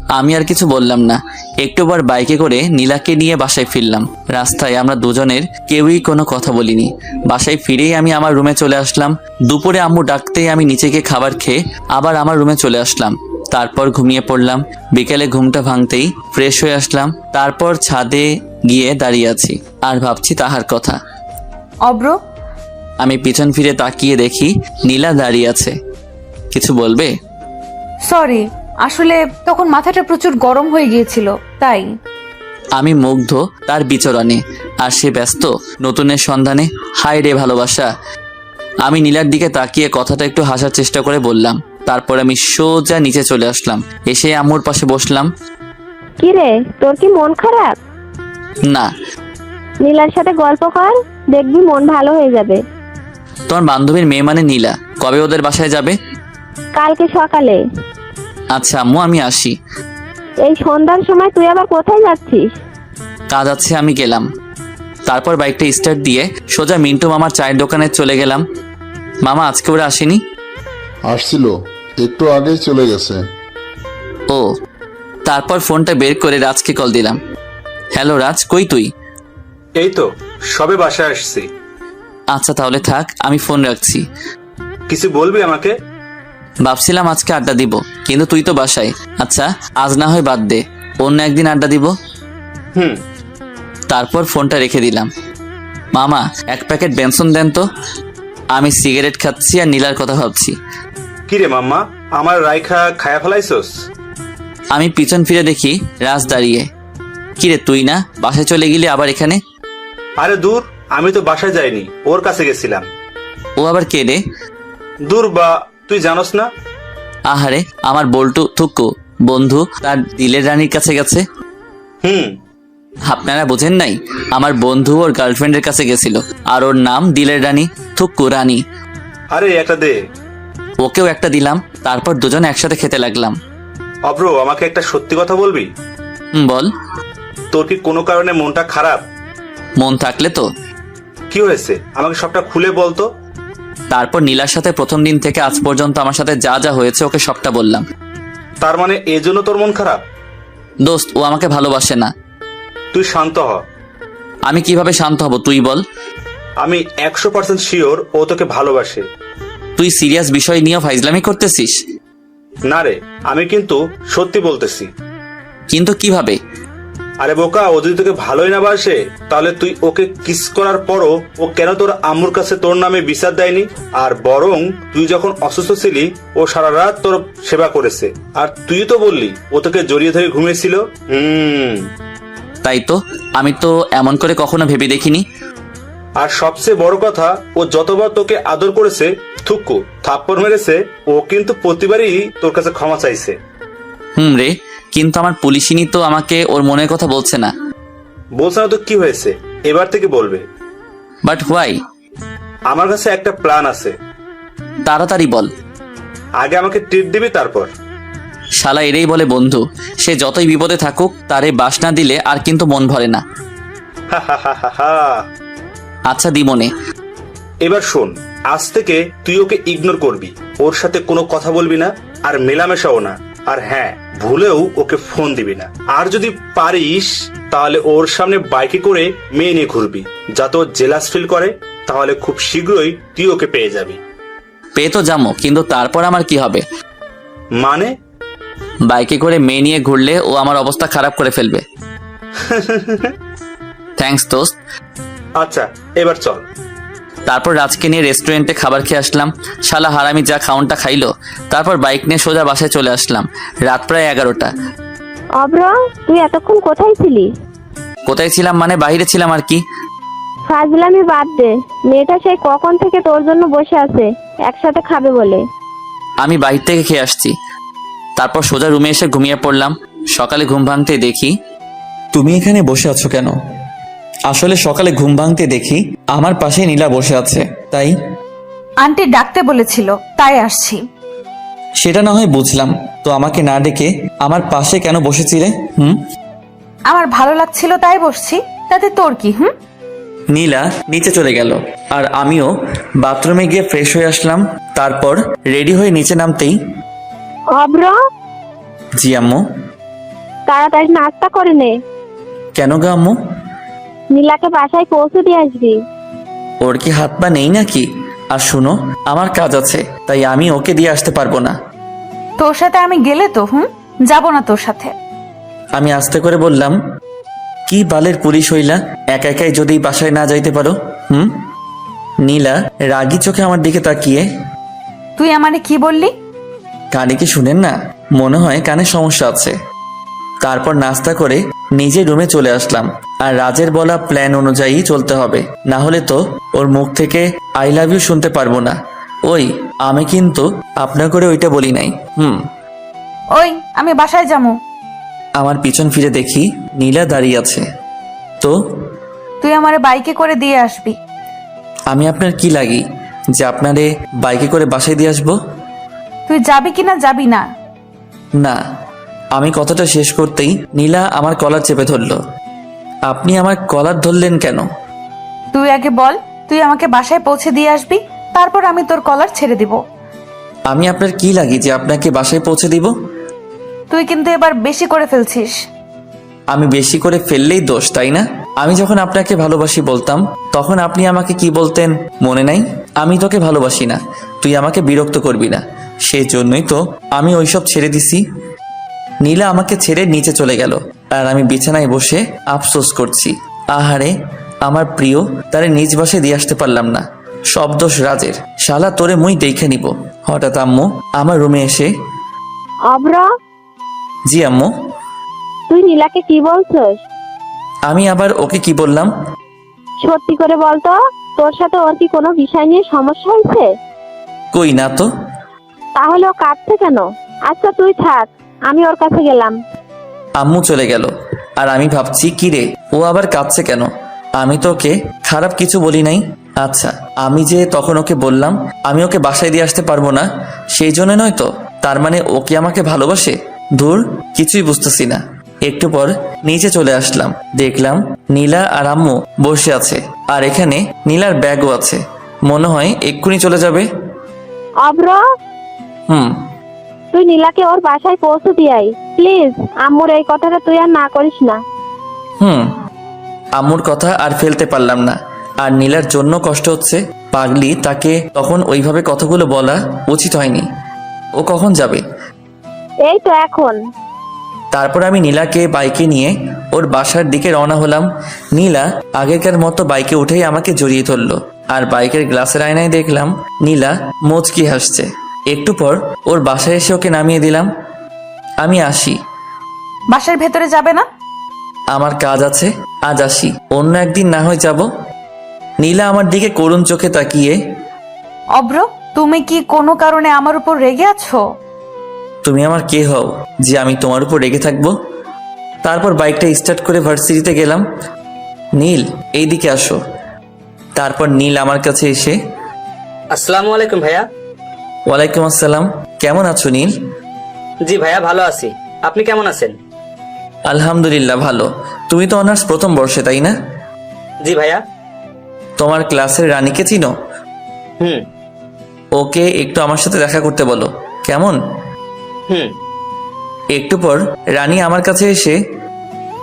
Speaker 1: আমি আর কিছু বললাম না। একটুবার বাইকে করে নীলাকে নিয়ে বাসায় ফিরলাম। রাস্তায় আমরা দুজনের কেউই কোনো কথা বলিনি। বাসায় ফিরেই আমি আমার রুমে চলে আসলাম। দুপুরে আম্মু ডাকতেই আমি নিচে গিয়ে খাবার খেয়ে আবার আমার রুমে চলে আসলাম। তারপর ঘুমিয়ে পড়লাম। বিকেলে ঘুমটা ভাঙতেই ফ্রেশ হয়ে আসলাম। তারপর ছাদে গিয়ে দাঁড়িয়ে আছি আর ভাবছি তাহার কথা।
Speaker 2: অব্র,
Speaker 1: আমি পিছন ফিরে তাকিয়ে দেখি নীলা দাঁড়িয়ে আছে। কিছু বলবে?
Speaker 2: সরি, আসলে তখন মাথাটা প্রচুর গরম হয়ে গিয়েছিল তাই।
Speaker 1: আমি মুগ্ধ তার বিচরণে, আর সে ব্যস্ত নতুনের সন্ধানে। হায় রে ভালোবাসা। আমি নীলার দিকে তাকিয়ে কথাটা একটু হাসার চেষ্টা করে বললাম। তারপর আমি সোজা নিচে চলে আসলাম। এসে আম্মুর পাশে বসলাম।
Speaker 4: কি রে, তোর কি মন খারাপ?
Speaker 1: না।
Speaker 4: নীলার সাথে গল্প কর, দেখবি মন ভালো হয়ে যাবে।
Speaker 1: তোমার বান্ধবীর মেয়ে মানে নীলা, কবে ওদের বাসায় যাবে?
Speaker 4: কালকে সকালে।
Speaker 1: আচ্ছা আম্মু, আমি আসি।
Speaker 4: এই সন্ধ্যার সময় তুই আবার কোথায় যাচ্ছিস?
Speaker 1: কাজ আছে, আমি গেলাম। তারপর বাইকটা স্টার্ট দিয়ে সোজা মিন্টু মামার চায়ের দোকানে চলে গেলাম। মামা আজকে ওরা আসেনি?
Speaker 10: আসছিল, একটু আগেই চলে গেছে।
Speaker 1: ও। তারপর ফোনটা বের করে রাজকে কল দিলাম। হ্যালো রাজ, কই তুই?
Speaker 11: এই তো সবে বাসায় আসছি।
Speaker 1: আচ্ছা তাহলে থাক, আমি ফোন রাখছি।
Speaker 11: কিছু বলবি আমাকে?
Speaker 1: ভাবছিলাম আজকে আড্ডা দিব, কিন্তু তুই তো বাসায়। আচ্ছা আজ না হয় বাদ দে, অন্য একদিন আড্ডা দিব।
Speaker 11: হুম।
Speaker 1: তারপর ফোনটা রেখে দিলাম। মামা এক প্যাকেট বেনসন দেন তো। আমি সিগারেট খাচ্ছি আর নীলার কথা ভাবছি।
Speaker 11: কিরে মাম্মা, আমার রাইখা খায়া ফেলাইছস?
Speaker 1: আমি পিছন ফিরে দেখি রাজ দাঁড়িয়ে। কিরে তুই না বাসায় চলে গেলি আবার এখানে?
Speaker 11: আরে দূর, আমি তো বাসায় যাইনি, ওর কাছে গেছিলাম।
Speaker 1: ও আবার কে রে?
Speaker 11: দূর বা, তুই জানোস না?
Speaker 1: আহারে আমার বল্টু থুক্কু বন্ধু তার দিলের রানীর কাছে গেছে।
Speaker 11: হুম।
Speaker 1: আপনারা বোঝেন নাই, আমার বন্ধু ওর গার্লফ্রেন্ডের কাছে গেছিল, আর ওর নাম দিলের রানী, থুক্কু রানী।
Speaker 11: আরে একটা দে।
Speaker 1: ওকেও একটা দিলাম। তারপর দুজন একসাথে খেতে লাগলাম।
Speaker 11: অব্র, আমাকে একটা সত্যি কথা বলবি?
Speaker 1: বল।
Speaker 11: তোর কি কোনো কারণে মনটা খারাপ?
Speaker 1: মন থাকলে তো।
Speaker 11: কি হয়েছে আমাকে সবটা খুলে বলতো।
Speaker 1: তারপর নীলার সাথে প্রথম দিন থেকে আজ পর্যন্ত আমার সাথে যা যা হয়েছে ওকে সবটা বললাম।
Speaker 11: তার মানে এজন্য তোর মন খারাপ?
Speaker 1: দোস্ত, ও আমাকে ভালোবাসে না।
Speaker 11: তুই শান্ত হ।
Speaker 1: আমি কিভাবে শান্ত হব তুই বল?
Speaker 11: আমি 100% শিওর ও তোকে ভালোবাসে।
Speaker 1: তুই সিরিয়াস বিষয় নিয়েও ফাইজলামি করতেছিস?
Speaker 11: না রে, আমি কিন্তু সত্যি বলতেছি।
Speaker 1: কিন্তু কিভাবে?
Speaker 11: আরে বোকা, ও যদি তোকে ভালোই না বাসে তাহলে তুই ওকে কিস করার পরও ও কেন তোর আম্মুর কাছে তোর নামে বিচার দেয়নি? আর বরং তুই যখন অসুস্থ ছিলি ও সারা রাত তোর সেবা করেছে। আর তুই তো বললি ও তোকে জড়িয়ে ধরে ঘুমিয়েছিল।
Speaker 1: তাই তো, আমি তো এমন করে কখনো ভেবে দেখিনি।
Speaker 11: আর সবচেয়ে বড় কথা, ও যতবার তোকে আদর করেছে, থুক্কু থাপ্পড় মেরেছে, ও কিন্তু প্রতিবারই তোর কাছে ক্ষমা চাইছে।
Speaker 1: রে, কিন্তু আমার পুলিশিনী তো আমাকে ওর মনের কথা বলছে না।
Speaker 11: বলছে না তো কি হয়েছে, এবার থেকে বলবে।
Speaker 1: But why?
Speaker 11: আমার কাছে একটা প্ল্যান আছে।
Speaker 1: তাড়াতাড়ি বল।
Speaker 11: আগে আমাকে ট্রিট দিবি, তারপর।
Speaker 1: শালা এরেই বলে বন্ধু, সে যতই বিপদে থাকুক তারে বাস না দিলে আর কিন্তু মন ভরে না। আচ্ছা দিমনে।
Speaker 11: এবার শোন, আজ থেকে তুই ওকে ইগনোর করবি, ওর সাথে কোনো কথা বলবি না, আর মেলামেশাও না। আর হ্যাঁ, ভুলেও ওকে ফোন দিবি না। আর যদি পারিস তাহলে ওর সামনে বাইকে করে মেয়ে নিয়ে ঘুরবি, যাতে ও জেলাস ফিল করে। তাহলে খুব শীঘ্রই তুই ওকে পেয়ে যাবি।
Speaker 1: পেয়ে তো যাবো, কিন্তু তারপর আমার কি হবে?
Speaker 11: মানে?
Speaker 1: বাইকে করে মেয়ে নিয়ে ঘুরলে ও আমার অবস্থা খারাপ করে ফেলবে। থ্যাঙ্কস দোস্ত।
Speaker 11: আচ্ছা এবার চল।
Speaker 1: তারপর রাজকে নিয়ে রেস্টুরেন্টে খাবার খেয়ে আসলাম। শালা হারামি যা খাওনটা খাইলো। তারপর বাইক নিয়ে সোজা বাসায় চলে আসলাম। রাত প্রায় 11টা।
Speaker 4: অব্র, তুই এতক্ষণ কোথায় ছিলি?
Speaker 1: কোথায় ছিলাম মানে বাইরে ছিলাম আর কি।
Speaker 4: ফাজলামি বাদ দে, মেয়েটা সেই কখন থেকে তোর জন্য বসে আছে একসাথে খাবে বলে।
Speaker 1: আমি বাইরে থেকে খেয়ে আসছি। তারপর সোজা রুমে এসে ঘুমিয়ে পড়লাম। সকালে ঘুম ভাঙতে দেখি তুমি এখানে বসে আছো কেন? আসলে সকালে ঘুম ভাঙতে দেখি আমার পাশে নীলা বসে আছে। তাই
Speaker 2: আন্টি ডাকতে বলেছিল, তাই আসছি।
Speaker 1: সেটা না হয় বুঝলাম, তো আমাকে না ডেকে আমার পাশে কেন বসেছিলে?
Speaker 2: আমার ভালো লাগছিল তাই বসছি, তাতে তোর কি?
Speaker 1: নীলা নিচে চলে গেল আর আমিও বাথরুমে গিয়ে ফ্রেশ হয়ে আসলাম। তারপর রেডি হয়ে নিচে নামতেই
Speaker 4: অব্র,
Speaker 1: জি আম্মু।
Speaker 4: তাড়াতাড়ি নাস্তা করে নে।
Speaker 1: কেন গো আম্মু?
Speaker 4: নীলাকে বাসায় পৌঁছে দিয়ে আসবি।
Speaker 1: ওর কি হাত পা নেই নাকি? আর শুনো, আমার কাজ আছে, তাই আমি ওকে দিয়ে আসতে পারবো না।
Speaker 2: তোর সাথে আমি গেলে তো যাব না তোর সাথে।
Speaker 1: আমি আস্তে করে বললাম, কি বালের পুলিশ হইলা, একা একাই যদি বাসায় না যাইতে পারো? নীলা রাগী চোখে আমার দিকে তাকিয়ে,
Speaker 2: তুই আমারে কি বললি?
Speaker 1: কানে কি শুনেন না? মনে হয় কানে সমস্যা আছে। তারপর নাস্তা করে নিজে রুমে চলে আসলাম। আর রাজের বলা প্ল্যান অনুযায়ী চলতে হবে, না হলে তো ওর মুখ থেকে আই লাভ ইউ শুনতে পারবো না। ওই আমি কিন্তু আপনার করে ওইটা বলি নাই।
Speaker 2: ওই আমি বাসায় যাবো।
Speaker 1: আমার পিছন ফিরে দেখি নীলা দাঁড়িয়ে আছে। তো
Speaker 2: তুই আমারে বাইকে করে দিয়ে আসবি।
Speaker 1: আমি আপনার কি লাগি যে আপনারে বাইকে করে বাসায় দিয়ে আসবো?
Speaker 2: তুই যাবি কিনা যাবি না?
Speaker 1: না। আমি কথাটা শেষ করতেই নীলা আমার কলার চেপে ধরলো। আপনি আমার কলার ধরলেন কেন?
Speaker 2: তুই আগে বল, তুই আমাকে বাসায় পৌঁছে দিয়ে আসবি, তারপর আমি তোর কলার ছেড়ে দিব।
Speaker 1: আমি আপনার কি লাগি যে আপনাকে বাসায় পৌঁছে দিব?
Speaker 2: তুই কিন্তু এবার বেশি করে ফেলছিস।
Speaker 1: আমি বেশি করে ফেললেই দোষ, তাই না? আমি যখন আপনাকে ভালোবাসি বলতাম তখন আপনি আমাকে কি বলতেন মনে নাই? আমি তোকে ভালোবাসি না, তুই আমাকে বিরক্ত করবি না। সেই জন্যই তো আমি ওইসব ছেড়ে দিছি। নীলা আমাকে ছেড়ে নিচে চলে গেল আর আমি বিছানায় বসে আফসোস করছি। আহারে আমার প্রিয়, তারে নিজ বাসায় দিয়ে আসতে পারলাম না। সব দোষ রাজের। শালা তোরে মুই দেখে নিব। হঠাৎ আম্মু আমার রুমে এসে,
Speaker 4: অব্র,
Speaker 1: জি আম্মু।
Speaker 4: তুই নীলাকে কি বলছস?
Speaker 1: আমি আবার ওকে কি বললাম?
Speaker 4: সত্যি করে বলতো, তোর সাথে ওর কি কোনো বিষয় নিয়ে সমস্যা হয়েছে?
Speaker 1: কই না তো।
Speaker 4: তাহলে ও কাঁদছে কেন? আচ্ছা তুই থাক, আমি ওর কাছে গেলাম।
Speaker 1: আম্মু চলে গেল আর আমি ভাবছি কি রে, ও আবার কাঁদছে কেন? আমি তো ওকে খারাপ কিছু বলি নাই। আচ্ছা আমি যে তখন ওকে বললাম আমি ওকে বাসায় দিয়ে আসতে পারবো না, সেই জন্য নয় তো? তার মানে ও কি আমাকে ভালোবাসে? ধুর, কিছুই বুঝতেছি না। একটু পর নিচে চলে আসলাম, দেখলাম নীলা আর আম্মু বসে আছে আর এখানে নীলার ব্যাগও আছে। মনে হয় এক্ষুনি চলে যাবে।
Speaker 4: অব্র,
Speaker 1: হুম।
Speaker 4: তুই নীলাকে ওর বাসায় পৌঁছে দিয়ে আয় প্লিজ। আম্মুর এই কথাটা তুই আর না করিস না।
Speaker 1: আম্মুর কথা আর ফেলতে পারলাম না। আর নীলার জন্য কষ্ট হচ্ছে। পাগলি, তাকে তখন ওইভাবে কথাগুলো বলা উচিত হয়নি। ও কখন যাবে?
Speaker 4: এই তো এখন।
Speaker 1: তারপর আমি নীলাকে বাইকে নিয়ে ওর বাসার দিকে রওনা হলাম। নীলা আগেকার মতো বাইকে উঠেই আমাকে জড়িয়ে ধরলো আর বাইকের গ্লাসের আয়নায় দেখলাম নীলা মুচকি হাসছে। একটু পর ওর বাসায় এসে ওকে নামিয়ে দিলাম। আমি আসি।
Speaker 2: বাসার ভেতরে যাবে না?
Speaker 1: আমার কাজ আছে, আজ আসি, অন্য একদিন না হয় যাব। নীলা আমার দিকে করুণ চোখে তাকিয়ে,
Speaker 2: অব্র, তুমি কি কোনো কারণে আমার উপর রেগে আছো?
Speaker 1: তুমি আমার কে হও যে আমি তোমার উপর রেগে থাকবো? তারপর বাইকটা স্টার্ট করে ভার্সিটিতে গেলাম। নীল, এইদিকে আসো। তারপর নীল আমার কাছে এসে,
Speaker 8: আসসালামু আলাইকুম ভাইয়া।
Speaker 1: ওয়ালাইকুম আসসালাম। কেমন আছো নীল?
Speaker 8: জি ভাইয়া, ভালো আছি। আপনি কেমন আছেন?
Speaker 1: আলহামদুলিল্লাহ ভালো। তুমি তো অনার্স প্রথম বর্ষে, তাই না?
Speaker 8: জি ভাইয়া।
Speaker 1: তোমার ক্লাসের রানীকে চিনো?
Speaker 8: হুম।
Speaker 1: ওকে একটু আমার সাথে দেখা করতে বলো, কেমন?
Speaker 8: হুম।
Speaker 1: একটু পর রানী আমার কাছে এসে,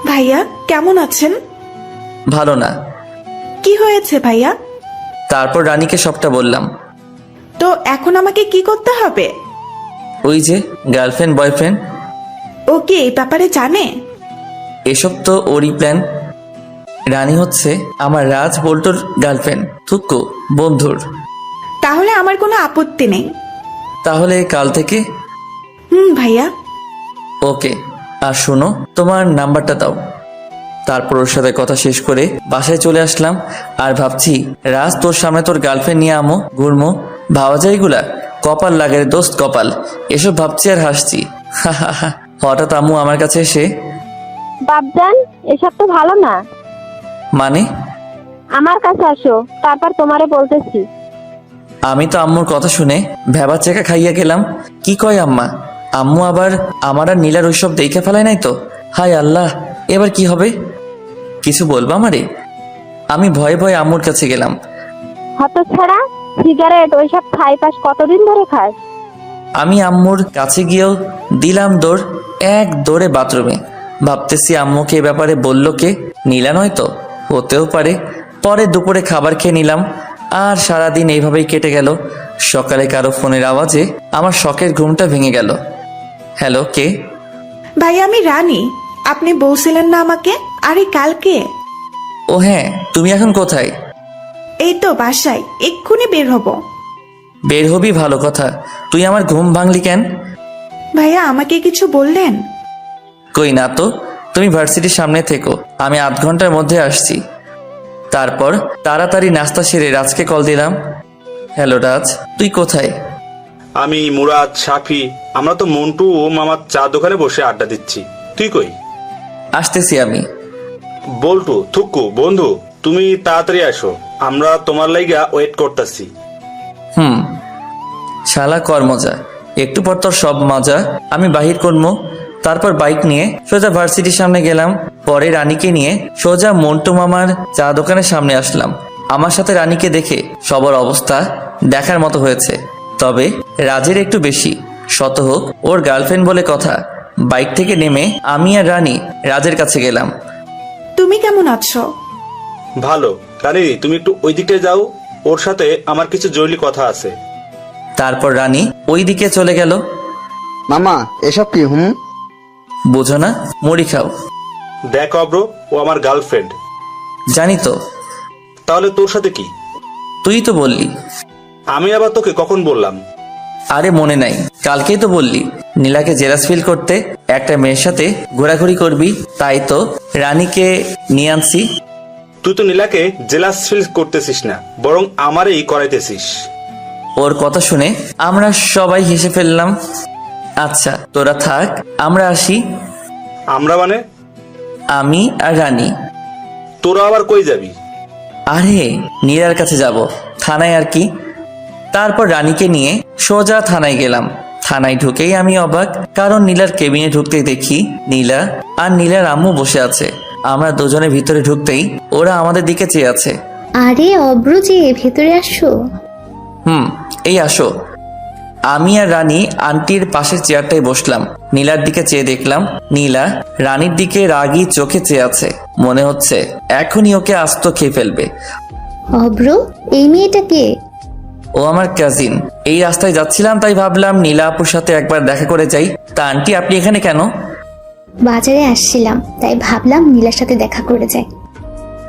Speaker 9: ভাইয়া কেমন আছেন?
Speaker 1: ভালো না।
Speaker 9: কি হয়েছে ভাইয়া?
Speaker 1: তারপর রানীকে সবটা বললাম।
Speaker 9: তো এখন আমাকে কি করতে হবে?
Speaker 1: ওই যে গার্লফ্রেন্ড বয়ফ্রেন্ড,
Speaker 9: ও কি এই ব্যাপারে জানে?
Speaker 1: এসব তো ওরই প্ল্যান। রানী হচ্ছে আমার রাজ বল্টুর গার্লফ্রেন্ড, থুক্কু বন্ধুর।
Speaker 9: তাহলে আমার কোনো আপত্তি নেই।
Speaker 1: তাহলে কাল থেকে?
Speaker 9: ভাইয়া।
Speaker 1: ওকে। আর শোনো, তোমার নাম্বারটা দাও। তারপর ওর সাথে কথা শেষ করে বাসায় চলে আসলাম। আর ভাবছি, রাজ তোর সামনে তোর গার্লফ্রেন্ড নিয়ে আমো ঘুরমো, ভাবা যায় এগুলা? কপাল লাগে রে দোস্ত, কপাল। এসব ভাবছি আর হাসছি। হঠাৎ আম্মু আমার কাছে এসে,
Speaker 4: বাপজান, এসব তো ভালো না।
Speaker 1: মানে?
Speaker 4: আমার কাছে আসো, তারপর তোমারে বলতেছি।
Speaker 1: আমি তো আম্মুর কথা শুনে ভেবা চেকা খাইয়া গেলাম। কি কয় আম্মা? আম্মু আবার আমার আর নীলার ওইসব দেখে ফেলায় নাই তো? হায় আল্লাহ, এবার কি হবে? কিছু বলবা আমারে? আমি ভয়ে ভয়ে আম্মুর কাছে গেলাম।
Speaker 4: হতছাড়া, সিগারেট ওইসব খাই পাস কতদিন ধরে খাস?
Speaker 1: আমি আম্মুর কাছে গিয়েও দিলাম দৌড়, এক দৌড়ে বাথরুমে। ভাবতেছি আম্মুকে এ ব্যাপারে বলল কে? নীলা নয় তো? হতেও পারে। পরে দুপুরে খাবার খেয়ে নিলাম। আর সারাদিন এইভাবেই কেটে গেল। সকালে কারো ফোনের আওয়াজে আমার শখের ঘুমটা ভেঙে গেল। হ্যালো, কে?
Speaker 9: ভাইয়া, আমি রানী। আপনি বলছিলেন না আমাকে? আরে কালকে।
Speaker 1: ও হ্যাঁ, তুমি এখন কোথায়?
Speaker 9: এই তো বাসায়, এক্ষুনি বের হব।
Speaker 1: বের হবি, ভালো কথা। তুই আমার ঘুম ভাঙলি কেন?
Speaker 9: ভাইয়া, আমাকে কিছু বললেন?
Speaker 1: কই না তো। তুমি ভার্সিটির সামনে থেকো, আমি আধ ঘন্টার মধ্যে আসছি। তারপর তাড়াতাড়ি নাস্তা সেরে রাজকে কল দিলাম। হ্যালো রাজ, তুই কোথায়?
Speaker 11: আমি, মুরাদ, সাফি, আমরা তো মন্টু ও মামার চা দোকানে বসে আড্ডা দিচ্ছি। তুই কই?
Speaker 1: আসতেছি আমি।
Speaker 11: বল্টু, থুক্কু বন্ধু, তুমি তাড়াতাড়ি আসো, আমরা তোমার লাইগা ওয়েট করতেছি।
Speaker 1: শালা কর মজা, একটু পর তোর সব মজা আমি বাহির করবো। তারপর বাইক নিয়ে সোজা ভার্সিটির সামনে গেলাম। পরে রানীকে নিয়ে সোজা মন্টু মামার চা দোকানের সামনে আসলাম। আমার সাথে রানীকে দেখে সবার অবস্থা দেখার মতো হয়েছে, তবে রাজের একটু বেশি। শত হোক, ওর গার্লফ্রেন্ড বলে কথা। বাইক থেকে নেমে আমি আর রানী রাজের কাছে গেলাম।
Speaker 9: তুমি কেমন আছো?
Speaker 11: ভালো। রানী, তুমি একটু ওই দিকে যাও, ওর সাথে আমার কিছু জরুরি কথা আছে।
Speaker 1: তারপর রানী ওই দিকে চলে গেল।
Speaker 6: মামা, এসব কি?
Speaker 1: বুঝো না? মুড়ি খাও।
Speaker 11: দেখ অব্র, ও আমার গার্লফ্রেন্ড।
Speaker 1: জানি তো।
Speaker 11: তাহলে তোর সাথে কি?
Speaker 1: তুই তো বললি।
Speaker 11: আমি আবার তোকে কখন বললাম?
Speaker 1: আরে মনে নাই, কালকেই তো বললি নীলাকে জেলাস ফিল করতে একটা মেয়ের সাথে ঘোরাঘুরি করবি, তাই তো রানীকে নিয়ে আনছি।
Speaker 11: তুই তো নীলাকে জেলাস ফিল করতেছিস না, বরং আমারই করাইতেছিস।
Speaker 1: ওর কথা শুনে আমরা সবাই হেসে ফেললাম। আচ্ছা তোরা থাক, আমরা আসি।
Speaker 11: আমরা মানে?
Speaker 1: আমি আর রানী।
Speaker 11: তোরা আবার কই যাবি?
Speaker 1: আরে নীলার কাছে যাব, থানায় আর কি। তারপর রানীকে নিয়ে সোজা থানায় গেলাম। থানায় ঢুকেই আমি অবাক, কারণ নীলার কেবিনে ঢুকতেই দেখি নীলা আর নীলার আম্মু বসে আছে। আমরা দুজনে ভিতরে ঢুকতেই ওরা আমাদের দিকে চেয়ে আছে।
Speaker 5: আরে অব্র যে, ভেতরে আসো।
Speaker 1: এই আসো। আমি আর রানী আন্টির পাশের চেয়ারটায় বসলাম। নীলার দিকে চেয়ে দেখলাম নীলা রানীর দিকে রাগী চোখে চেয়ে আছে। মনে হচ্ছে এখনই ওকে আস্ত খেয়ে ফেলবে।
Speaker 5: অব্র, এই মেয়েটা কে?
Speaker 1: ও আমার কাজিন। এই রাস্তায় যাচ্ছিলাম, তাই ভাবলাম নীলা আপুর সাথে একবার দেখা করে যাই। তা আন্টি, আপনি এখানে কেন?
Speaker 5: বাজারে আসছিলাম, তাই ভাবলাম নীলার সাথে দেখা করে যাই।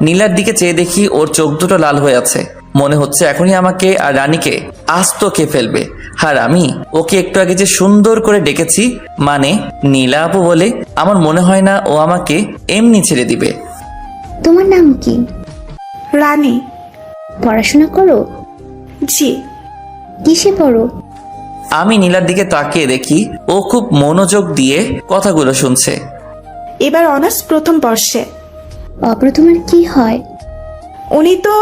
Speaker 1: নীলার দিকে চেয়ে দেখি ওর চোখ দুটো লাল হয়ে আছে। মনে হচ্ছে এখনই আমাকে আর রানীকে আস্ত খেয়ে ফেলবে। আর আমি ওকে একটু আগে যে সুন্দর করে ডেকেছি, মানে নীলা আপু বলে, আমার মনে হয় না ও আমাকে এমনি ছেড়ে দিবে।
Speaker 5: তোমার নাম কি?
Speaker 9: রানী।
Speaker 5: পড়াশোনা করো?
Speaker 9: জি।
Speaker 5: কিসে পড়ো?
Speaker 1: আমি নীলার দিকে তাকিয়ে দেখি ও খুব মনোযোগ দিয়ে কথাগুলো শুনছে।
Speaker 9: এবার অনার্স প্রথম বর্ষে।
Speaker 5: অব্র, তোমার কি হয়?
Speaker 9: উনি তো।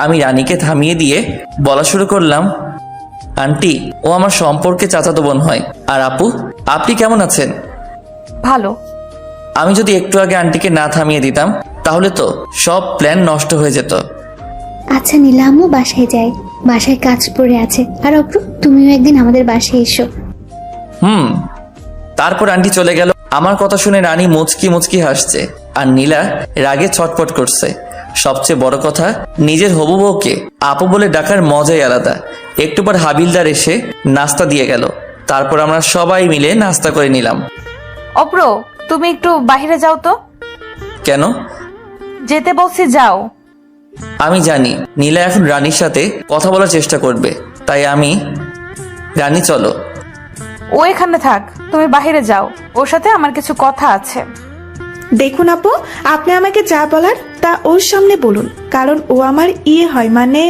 Speaker 1: আমি রানীকে থামিয়ে দিয়ে বলা শুরু করলাম, আন্টি, ও আমার সম্পর্কে চাচাতো বোন হয়। আর আপু, আপনি কেমন আছেন?
Speaker 2: ভালো।
Speaker 1: আমি যদি একটু আগে আন্টিকে না থামিয়ে দিতাম, তাহলে তো সব প্ল্যান নষ্ট হয়ে যেত।
Speaker 5: আচ্ছা নীলামও বাসায় যাই, বাসায় কাজ পড়ে আছে। আর অব্র, তুমিও একদিন আমাদের বাসায় এসো।
Speaker 1: তারপর আন্টি চলে গেল। আমার কথা শুনে রানী মুচকি মুচকি হাসছে, আর নীলা রাগে ছটপট করছে। সবচেয়ে বড় কথা, নিজের হবু বউকে আপু বলে ডাকার মজাই আলাদা। একটু পর হাবিলদার এসে নাস্তা দিয়ে গেল। তারপর আমরা সবাই মিলে নাস্তা করে নিলাম।
Speaker 2: অব্র, তুমি একটু বাইরে যাও তো।
Speaker 1: কেন?
Speaker 2: যেতে বলছি যাও।
Speaker 1: আমি জানি নীলা এখন রানীর সাথে কথা বলার চেষ্টা করবে, তাই আমি রানী চলো।
Speaker 2: ও এখানে থাক, তুমি বাইরে যাও, ওর সাথে আমার কিছু কথা আছে।
Speaker 9: দেখুন আপু, আপনি আমাকে যা বলার তা ওর সামনে বলুন, কারণ ও আমার হয়, মানে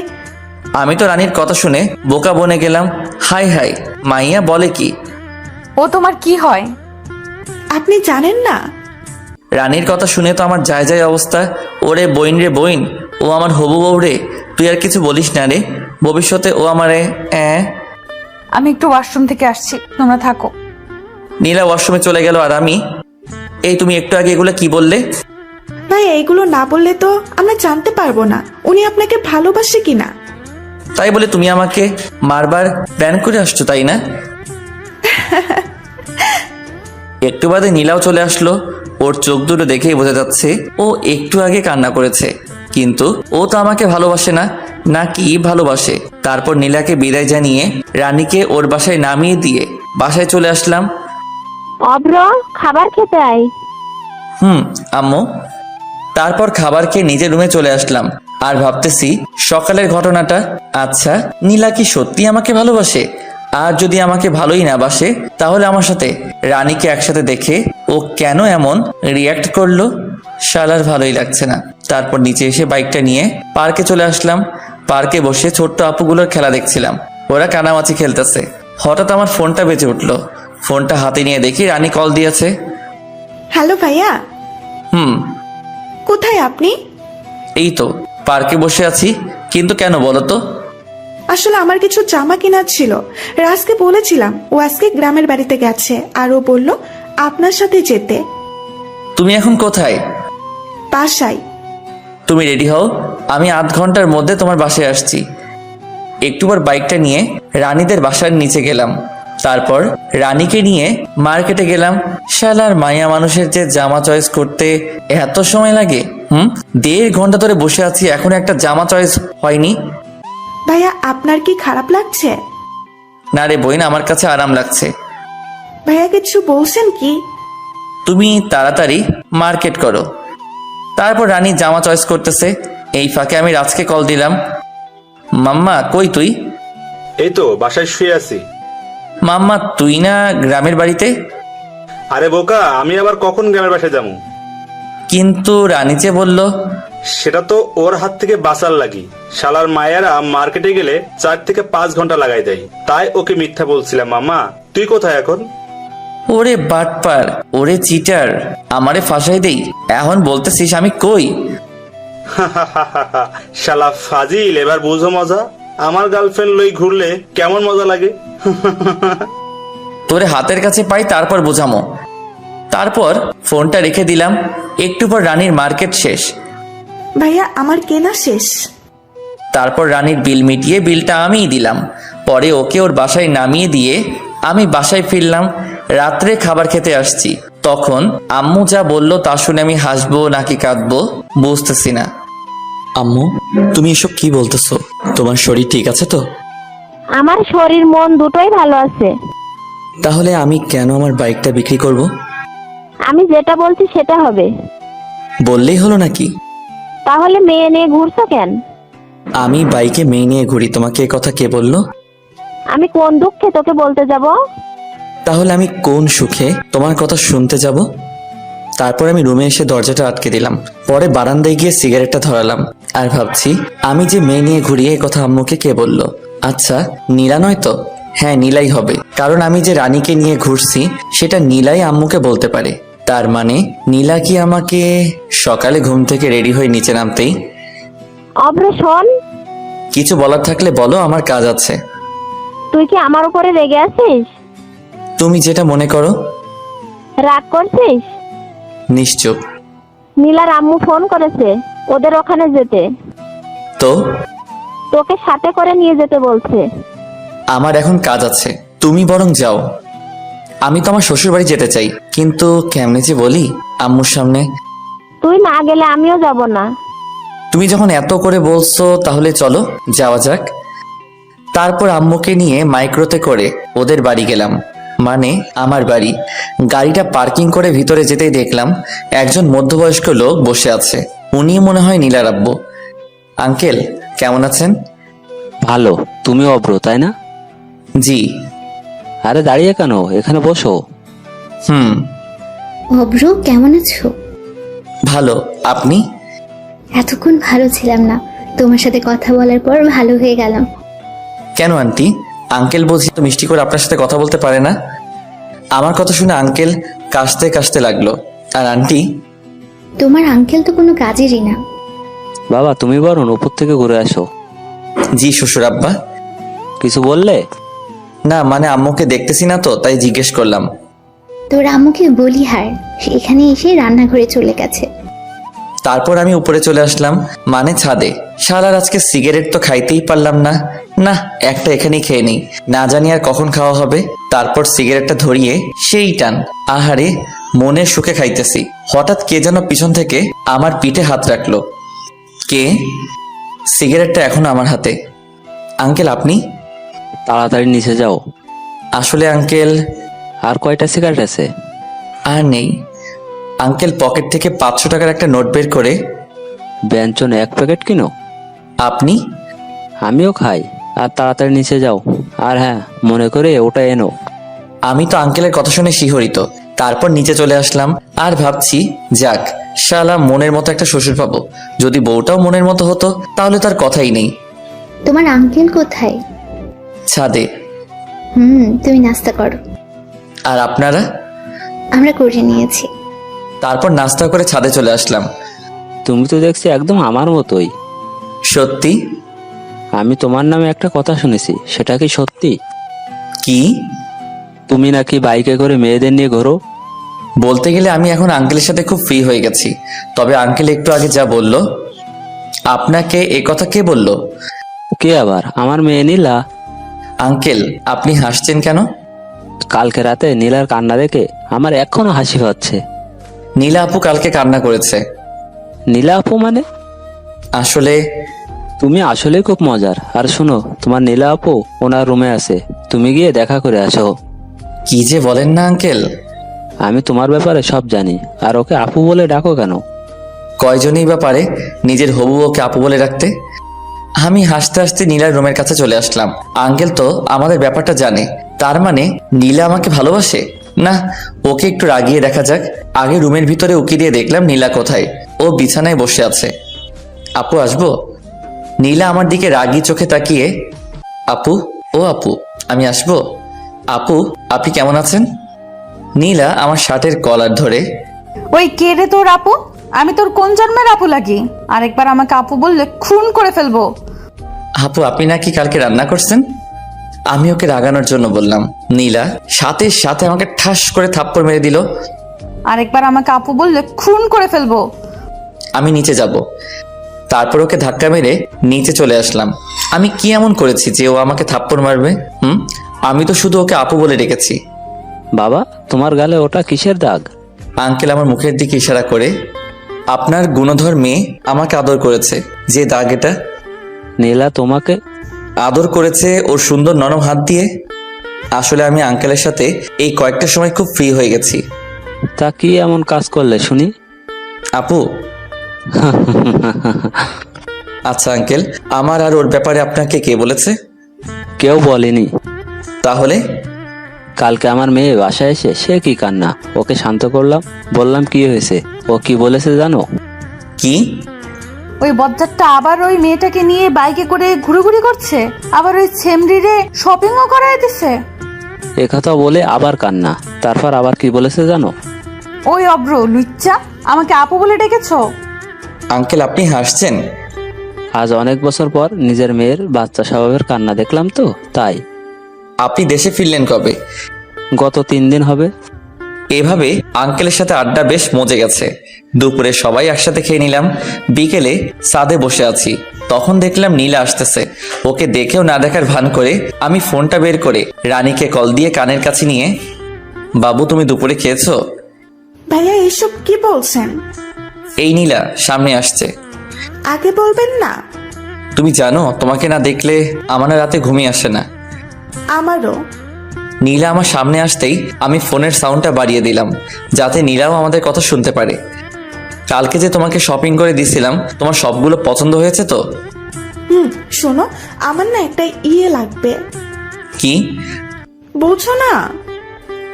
Speaker 1: আমি তো রানীর কথা শুনে বোকা বনে গেলাম। হাই হাই, মাইয়া বলে কি?
Speaker 2: ও তোমার কি হয়?
Speaker 9: আপনি জানেন না?
Speaker 1: রানীর কথা শুনে তো আমার যায় যায় অবস্থা। ওরে বইন রে বইন, ও আমার হবু বউ রে। তুই আর কিছু বলিস না রে, ভবিষ্যতে ও আমারে
Speaker 2: আমি একটু ওয়াশরুম থেকে আসছি, তোমরা থাকো।
Speaker 1: নীলা ওয়াশরুমে চলে গেল আর আমি, এই তুমি একটু আগে এগুলো কি বললে?
Speaker 9: ভাই এইগুলো না বললে তো আমরা জানতে পারবো না উনি আপনাকে ভালোবাসে কিনা।
Speaker 1: তাই বলে তুমি আমাকে মারবার প্ল্যান করে আসছো, তাই না? একটু বাদে নীলাও চলে আসলো। ওর চোখ দুটো দেখেই বোঝা যাচ্ছে ও একটু আগে কান্না করেছে, কিন্তু ও তো আমাকে ভালোবাসে না, নাকি ভালোবাসে? তারপর নীলাকে বিদায় জানিয়ে রানীকে ওর বাসায় নামিয়ে দিয়ে বাসায় চলে আসলাম।
Speaker 4: অব্র, খাবার খেতে আয়।
Speaker 1: আম্মু। তারপর খাবার খেয়ে নিজের রুমে চলে আসলাম আর ভাবতেছি সকালের ঘটনাটা। আচ্ছা, নীলা কি সত্যি আমাকে ভালোবাসে? আর যদি আমাকে ভালোই না বাসে, তাহলে আমার সাথে রানীকে একসাথে দেখে ও কেন এমন রিয়াক্ট করলো? শালার ভালোই লাগছে না। তারপর নিচে এসে বাইকটা নিয়ে পার্কে চলে আসলাম। পার্কে বসে ছোট্ট আপুগুলোর খেলা দেখছিলাম, ওরা কানামাছি খেলতেছে। হঠাৎ আমার ফোনটা বেজে উঠলো। ফোনটা হাতে নিয়ে দেখি রানী কল দিয়েছে।
Speaker 9: হ্যালো ভাইয়া। কোথায় আপনি?
Speaker 1: এই তো পার্কে বসে আছি, কিন্তু কেন বলো তো?
Speaker 9: আসলে আমার কিছু জামা কেনার ছিল, রাজকে বলেছিলাম, ও আজকে গ্রামের বাড়িতে গেছে আর ও বলল আপনার সাথে যেতে।
Speaker 1: তুমি এখন কোথায়?
Speaker 9: বাসায়।
Speaker 1: তুমি রেডি হও, আমি আধ ঘন্টার মধ্যে তোমার বাসায় আসছি। একটুবার বাইকটা নিয়ে রানীদের বাসার নিচে গেলাম। তারপর রানীকে নিয়ে মার্কেটে গেলাম। শালার মাইয়া মানুষের যে জামা চয়েস করতে এত সময় লাগে। 1.5 ঘন্টা ধরে বসে আছি, এখন একটা জামা চয়েস হয়নি।
Speaker 9: ভাইয়া আপনার কি খারাপ লাগছে?
Speaker 1: না রে বইন, আমার কাছে আরাম লাগছে।
Speaker 9: ভাইয়া কিছু বলছেন কি?
Speaker 1: তুমি তাড়াতাড়ি মার্কেট করো। তারপর রানী জামা চয়েস করতেছে, এই ফাঁকে আমি রাজকে কল দিলাম। মাম্মা কই তুই?
Speaker 11: এই তো বাসায় শুয়ে আছি।
Speaker 1: মাম্মা তুই না গ্রামের বাড়িতে?
Speaker 11: আরে বোকা, আমি আবার কখন গ্রামের বাসায় যাবো?
Speaker 1: কিন্তু রানী যে বলল।
Speaker 11: সেটা তো ওর হাত থেকে বাঁচার লাগি। শালার মায়েরা মার্কেটে গেলে 4 থেকে 5 ঘন্টা লাগাই দেয়, তাই ওকে মিথ্যা বলছিলাম। মামা তুই কোথায় এখন?
Speaker 1: ওরে বাটপার, ওরে চিটার, আমারে ফাঁসাই দেই। এখন বলতেছিস আমি কই?
Speaker 11: শালা ফাজিল, এবার বুঝো মজা। আমার গার্লফ্রেন্ড লই ঘুরলে কেমন মজা লাগে।
Speaker 1: তোরে হাতের কাছে পাই, তারপর বোঝামো। তারপর ফোনটা রেখে দিলাম। একটু পর রানীর মার্কেট শেষ।
Speaker 9: ভাইয়া আমার কেনা শেষ।
Speaker 1: তারপর রানীর বিল মিটিয়ে বিলটা আমিই দিলাম। পরে ওকে ওর বাসায় নামিয়ে দিয়ে আমি বাসায় ফিরলাম। রাত্রে খাবার খেতে আসছি, তখন আম্মু যা বলল তা শুনে আমি হাসবো নাকি কাঁদবো বুঝতেছি না।
Speaker 3: আম্মু, তুমি এসব কি বলতেছো? তোমার শরীর ঠিক আছে তো?
Speaker 4: আমার শরীর মন দুটোই ভালো আছে।
Speaker 3: তাহলে আমি কেন আমার বাইকটা বিক্রি করব?
Speaker 4: আমি যেটা বলছি সেটা হবে।
Speaker 3: বললেই হলো নাকি?
Speaker 4: তাহলে মেয়ে নিয়ে ঘুরছো কেন?
Speaker 3: আমি বাইকে মেয়ে নিয়ে ঘুরি, তোমাকে এ কথা কে বললো?
Speaker 4: আমি কোন দুঃখে তোকে বলতে যাব?
Speaker 3: তাহলে আমি কোন সুখে তোমার কথা শুনতে যাব? তারপর আমি রুমে এসে দরজাটা আটকে দিলাম। পরে বারান্দায় গিয়ে সিগারেটটা ধরালাম আর ভাবছি আমি যে মেয়ে নিয়ে ঘুরি এ কথা আম্মুকে কে বলল? আচ্ছা, নীলা নয় তো? হ্যাঁ, নীলাই হবে, কারণ আমি যে রানীকে নিয়ে ঘুরছি সেটা নীলাই আম্মুকে বলতে পারে। তার মানে নীলা কি আমাকে সকালে ঘুম থেকে রেডি হয়ে নিচে নামতেই?
Speaker 4: অব্র শোন,
Speaker 1: কিছু বলার থাকলে বলো, আমার কাজ আছে।
Speaker 4: তুই কি আমার উপরে রেগে আছিস?
Speaker 1: তুমি যেটা মনে করো।
Speaker 4: রাগ করছিস?
Speaker 1: নিশ্চুপ।
Speaker 4: নীলার আম্মু ফোন করেছে ওদের ওখানে যেতে।
Speaker 1: তো
Speaker 4: তোকে সাথে করে নিয়ে যেতে বলছে।
Speaker 1: আমার এখন কাজ আছে, তুমি বরং যাও। আমি তো আমার শ্বশুর বাড়ি যেতে চাই, কিন্তু কেমনে যে বলি আম্মুর সামনে।
Speaker 4: তুই না গেলে আমিও যাব না।
Speaker 1: তুমি যখন এত করে বলছো তাহলে চলো যাওয়া যাক। তারপর আম্মুকে নিয়ে মাইক্রোতে করে ওদের বাড়ি গেলাম, মানে আমার বাড়ি। গাড়িটা পার্কিং করে ভিতরে যেতেই দেখলাম একজন মধ্যবয়স্ক লোক বসে আছে। উনি মনে হয় নীলার আব্বু। আঙ্কেল কেমন আছেন?
Speaker 8: ভালো। তুমি অব্র, তাই না?
Speaker 1: জি।
Speaker 8: আরে দাঁড়িয়ে কেন, এখানে বসো।
Speaker 1: হুম।
Speaker 5: অব্র, কেমন আছো?
Speaker 1: ভালো। আপনি?
Speaker 5: এতক্ষণ ভালো ছিলাম না, তোমার সাথে কথা বলার পর ভালো হয়ে গেলাম।
Speaker 1: কেন আন্টি? আঙ্কেল বুঝি তো মিষ্টি করে আপনার সাথে কথা বলতে পারে না? আমার কথা শুনে আঙ্কেল কাশতে কাশতে লাগলো। আর আন্টি?
Speaker 5: তোমার আঙ্কেল তো কোনো কাজেরই না।
Speaker 8: বাবা তুমি বরং উপর থেকে ঘুরে আসো।
Speaker 1: জি শ্বশুর আব্বা।
Speaker 8: কিছু বললে?
Speaker 1: না মানে আম্মুকে দেখতেছি না তো তাই জিজ্ঞেস করলাম।
Speaker 5: তোর আম্মুকে বলি হার, সে এখানে এসে রান্নাঘরে চলে গেছে।
Speaker 1: তারপর আমি উপরে চলে আসলাম, মানে ছাদে। শালার আজকে সিগারেট তো খাইতেই পারলাম না। না, একটা এখানেই খেয়ে নেই, না জানি আর কখন খাওয়া হবে। তারপর সিগারেটটা ধরিয়ে সেই টান। আহারে, মনের সুখে খাইতেছি। হঠাৎ কে যেন পিছন থেকে আমার পিঠে হাত রাখলো। কে? সিগারেটটা এখনো আমার হাতে। আঙ্কেল আপনি?
Speaker 8: তাড়াতাড়ি নিচে যাও।
Speaker 1: আসলে আঙ্কেল।
Speaker 8: আর কয়টা সিগারেট আছে?
Speaker 1: আর নেই। আঙ্কেল পকেট থেকে 500 টাকার একটা নোট বের করে।
Speaker 8: ব্যঞ্জন 1 প্যাকেট কিনো।
Speaker 1: আপনি?
Speaker 8: আমিও খাই। আর তাড়াতাড়ি নিচে যাও। আর হ্যাঁ, মনে করে ওটা এনো।
Speaker 1: আমি তো আঙ্কেলের কথা শুনে শিহরিত। তারপর নিচে চলে আসলাম আর ভাবছি, যাক শালা মনের মতো একটা শ্বশুর পাবো। যদি বউটাও মনের মতো হতো তাহলে তার কথাই নেই।
Speaker 5: তোমার আঙ্কেল কোথায়?
Speaker 1: ছাদে।
Speaker 5: তুমি নাস্তা করো।
Speaker 1: আর আপনারা?
Speaker 5: আমরা করে নিয়েছি।
Speaker 1: তারপর নাস্তা করে ছাদে চলে আসলাম।
Speaker 8: তুমি তো দেখছি একদম আমার মতোই।
Speaker 1: সত্যি?
Speaker 8: আমি তোমার নামে একটা কথা শুনেছি, সেটা কি সত্যি?
Speaker 1: কি?
Speaker 8: তুমি নাকি বাইকে করে মেয়েদের নিয়ে ঘোরো।
Speaker 1: বলতে গেলে আমি এখন আঙ্কেলের সাথে খুব ফ্রি হয়ে গেছি। তবে আঙ্কেল একটু আগে যা বলল। আপনাকে এ কথা কে বলল?
Speaker 8: কে আবার? আমার মেয়ে নীলা।
Speaker 1: আঙ্কেল আপনি হাসছেন কেন?
Speaker 8: কালকে রাতে নীলার কান্না দেখে আমার এখনো হাসি পাচ্ছে।
Speaker 1: নীলা আপু কালকে কান্না করেছে।
Speaker 8: নীলা আপু মানে?
Speaker 1: আসলে
Speaker 8: তুমি আসলে খুব মজার। আর শোনো, তোমার নীলা আপু ওনার রুমে আছে, তুমি গিয়ে দেখা করে আসো।
Speaker 1: কি যে বলেন না আঙ্কেল।
Speaker 8: আমি তোমার ব্যাপারে সব জানি। আর ওকে আপু বলে ডাকো কেন?
Speaker 1: কয়জনই বা পারে নিজের হবু ওকে আপু বলে রাখতে। আমি হাসতে হাসতে নীলার রুমের কাছে চলে আসলাম। আঙ্কেল তো আমাদের ব্যাপারটা জানে, তার মানে নীলা আমাকে ভালোবাসে না। ওকে একটু রাগিয়ে দেখা যাক। আগে রুমের ভিতরে উকি দিয়ে দেখলাম নীলা কোথায়। ও বিছানায় বসে আছে। আপু আসবো? নীলা আমার দিকে রাগি চোখে তাকিয়ে, আপু, ও আপু আমি আসবো? আপু আপনি কেমন আছেন? নীলা আমার শার্টের কলার ধরে,
Speaker 2: ওই কে রে তোর আপু? আমি তোর কোন জন্মের আপু লাগি? আরেকবার আমাকে আপু বললে খুন করে ফেলবো।
Speaker 1: আপু আপনি নাকি কালকে রান্না করছেন? আমি ওকে রাগানোর জন্য বললাম। নীলা সাথে সাথে আমাকে ঠাস করে থাপ্পড় মেরে দিল।
Speaker 2: আরেকবার আমাকে আপু বললে খুন করে ফেলবো।
Speaker 1: আমি নিচে যাব। তারপর ওকে ধাক্কা মেরে নিচে চলে আসলাম। আমি কি এমন করেছি যে ও আমাকে থাপ্পড় মারবে? আমি তো শুধু ওকে আপু বলে ডেকেছি।
Speaker 8: বাবা, তোমার গালে ওটা কিসের দাগ?
Speaker 1: আঙ্কেল আমার মুখের দিকে ইশারা করে, আপনার গুণধর মেয়ে আমাকে আদর করেছে, যে দাগ এটা।
Speaker 8: নীলা তোমাকে
Speaker 1: আদর করেছে ওর সুন্দর নরম হাত দিয়ে। আসলে আমি আঙ্কেলের সাথে এই কয়েকটা সময় খুব ফ্রি হয়ে গেছি।
Speaker 8: তা কি এমন কাজ করলে শুনি?
Speaker 1: আপু আচ্ছা আঙ্কেল, আমার আর ওর ব্যাপারে আপনাকে কে বলেছে?
Speaker 8: কেউ বলেনি।
Speaker 1: তাহলে?
Speaker 8: কালকে আমার মেয়ে বাসায় এসে সে কি কান্না, ওকে শান্ত করলাম, বললাম কি হয়েছে। ও কি বলেছে জানো?
Speaker 1: কি?
Speaker 2: ওই বজ্জাতটা আবার ওই মেয়েটাকে নিয়ে বাইকে করে ঘুরোঘুরি করছে, আবার ওই ছেমরিরে শপিংও করায় দিছে।
Speaker 8: একথা বলে আবার কান্না। তারপর আবার কি বলেছে জানো?
Speaker 2: ওই অব্র লুচ্চা, আমাকে আপু বলে ডেকেছো?
Speaker 1: আঙ্কেল আপনি হাসছেন?
Speaker 8: আজ অনেক বছর পর নিজের মেয়ের বাচ্চা স্বভাবের কান্না দেখলাম তো তাই।
Speaker 1: আপনি দেশে ফিরলেন কবে?
Speaker 8: গত 3 দিন হবে।
Speaker 1: এভাবে আঙ্কেলের সাথে আড্ডা বেশ মজে গেছে। দুপুরে সবাই একসাথে খেয়ে নিলাম। বিকেলে ছাদে বসে আছি, তখন দেখলাম নীলা আসতেছে। ওকে দেখেও না দেখার ভান করে আমি ফোনটা বের করে রানীকে কল দিয়ে কানের কাছে নিয়ে, বাবু তুমি দুপুরে খেয়েছো?
Speaker 9: ভাইয়া এসব কি বলছেন?
Speaker 1: এই নীলা সামনে আসছে।
Speaker 9: আগে বলবেন না?
Speaker 1: তুমি জানো তোমাকে না দেখলে আমার না রাতে ঘুমিয়ে আসে না।
Speaker 9: আমারও।
Speaker 1: নীলা আমার সামনে আসতেই আমি ফোনের সাউন্ডটা বাড়িয়ে দিলাম, যাতে নীলাও আমাদের কথা শুনতে পারে। কালকে যে তোমাকে শপিং করে দিছিলাম তোমার সবগুলো পছন্দ হয়েছে তো?
Speaker 9: শোনো, আমার না একটা লাগবে।
Speaker 1: কি?
Speaker 9: বোঝো না?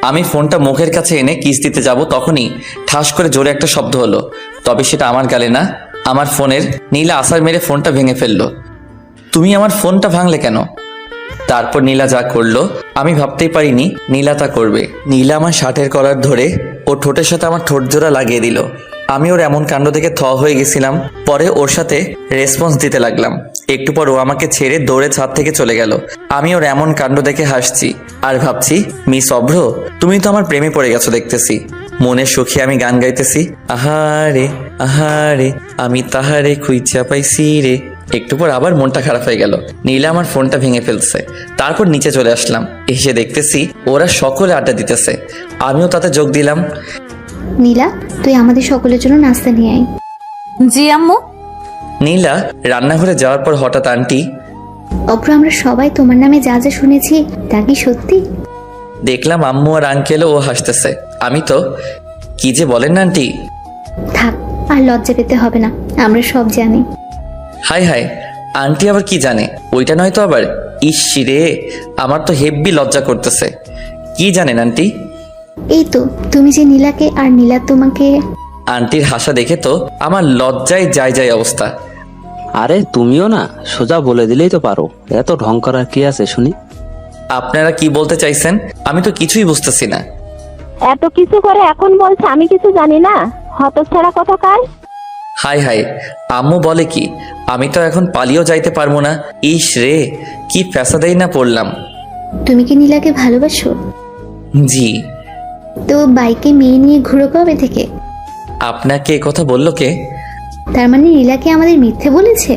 Speaker 1: আমি ফোনটা মুখের কাছে এনে কিস দিতে যাব তখনই ঠাস করে জোরে একটা শব্দ হলো, তবে সেটা আমার গালে না, আমার ফোনের। নীলা আছাড় মেরে ফোনটা ভেঙে ফেললো। তুমি আমার ফোনটা ভাঙলে কেন? তারপর নীলা যা করলো আমি ভাবতেই পারিনি নীলা তা করবে। নীলা আমার শার্টের কলার ধরে ও ঠোঁটের সাথে আমার ঠোঁট জোড়া লাগিয়ে দিল। আমি ওর এমন কাণ্ড দেখে হয়ে গেছিলাম। পরে ওর সাথে রেসপন্স দিতে লাগলাম। একটু পর ও আমাকে ছেড়ে দৌড়ে ছাদ থেকে চলে গেল। আমি ওর এমন কাণ্ড দেখে হাসছি আর ভাবছি, মিস অভ্র, তুমি তো আমার প্রেমে পড়ে গেছো দেখতেছি। মনের সুখে আমি গান গাইতেছি, আহারে আহারে আমি তাহারে খুঁজা পাইছি রে। একটু পর আবার মনটা খারাপ হয়ে গেল। নীলা আমার ফোনটা ভেঙে ফেলছে। তারপর নিচে চলে আসলাম। এসে দেখতেছি ওরা সকলে আড্ডা দিতেছে, আমিও তাতে যোগ দিলাম।
Speaker 5: নীলা, তুই আমাদের সকলের জন্য নাস্তা নিয়ে আয়।
Speaker 2: জি আম্মু।
Speaker 1: নীলা রান্নাঘরে যাওয়ার পর হঠাৎ আন্টি,
Speaker 5: অভ্র, আমরা সবাই তোমার নামে যা যা শুনেছি তা কি সত্যি?
Speaker 1: দেখলাম আম্মু আর আঙ্কেলও ও হাসতেছে। আমি তো, কি যে বলেন না আন্টি।
Speaker 5: থাক, আর লজ্জা পেতে হবে না, আমরা সব জানি।
Speaker 1: হাই হাই, আন্টি আবার কি জানে? ওইটা নয় তো আবার। ইস রে, আমার তো হেব্বি লজ্জা করতেছে। কি জানেন আন্টি?
Speaker 5: এই তো, তুমি যে নীলাকে আর নীলা তোমাকে।
Speaker 1: আন্টির হাসা দেখে তো আমার লজ্জায় যায় অবস্থা।
Speaker 8: আরে তুমিও না, সোজা বলে দিলেই তো পারো, এত ঢং করার কি আছে শুনি?
Speaker 1: আপনারা কি বলতে চাইছেন আমি তো কিছুই বুঝতেছি না।
Speaker 4: এত কিছু করে এখন বলছে আমি কিছু জানি না, হতচ্ছাড়া কোথাকার।
Speaker 1: হাই হাই, আম্মু বলে কি? আমি তো এখন পালিয়েও যাইতে পারবো না। ইস রে, কি ফ্যাসাদেই না পড়লাম।
Speaker 5: তুমি কি নীলাকে ভালোবাসো?
Speaker 1: জি।
Speaker 5: তো বাইকে মেয়ে নিয়ে ঘুরো কবে থেকে?
Speaker 1: আপনাকে এ কথা বললো কে?
Speaker 5: তার মানে নীলাকে আমাদের মিথ্যে বলেছে?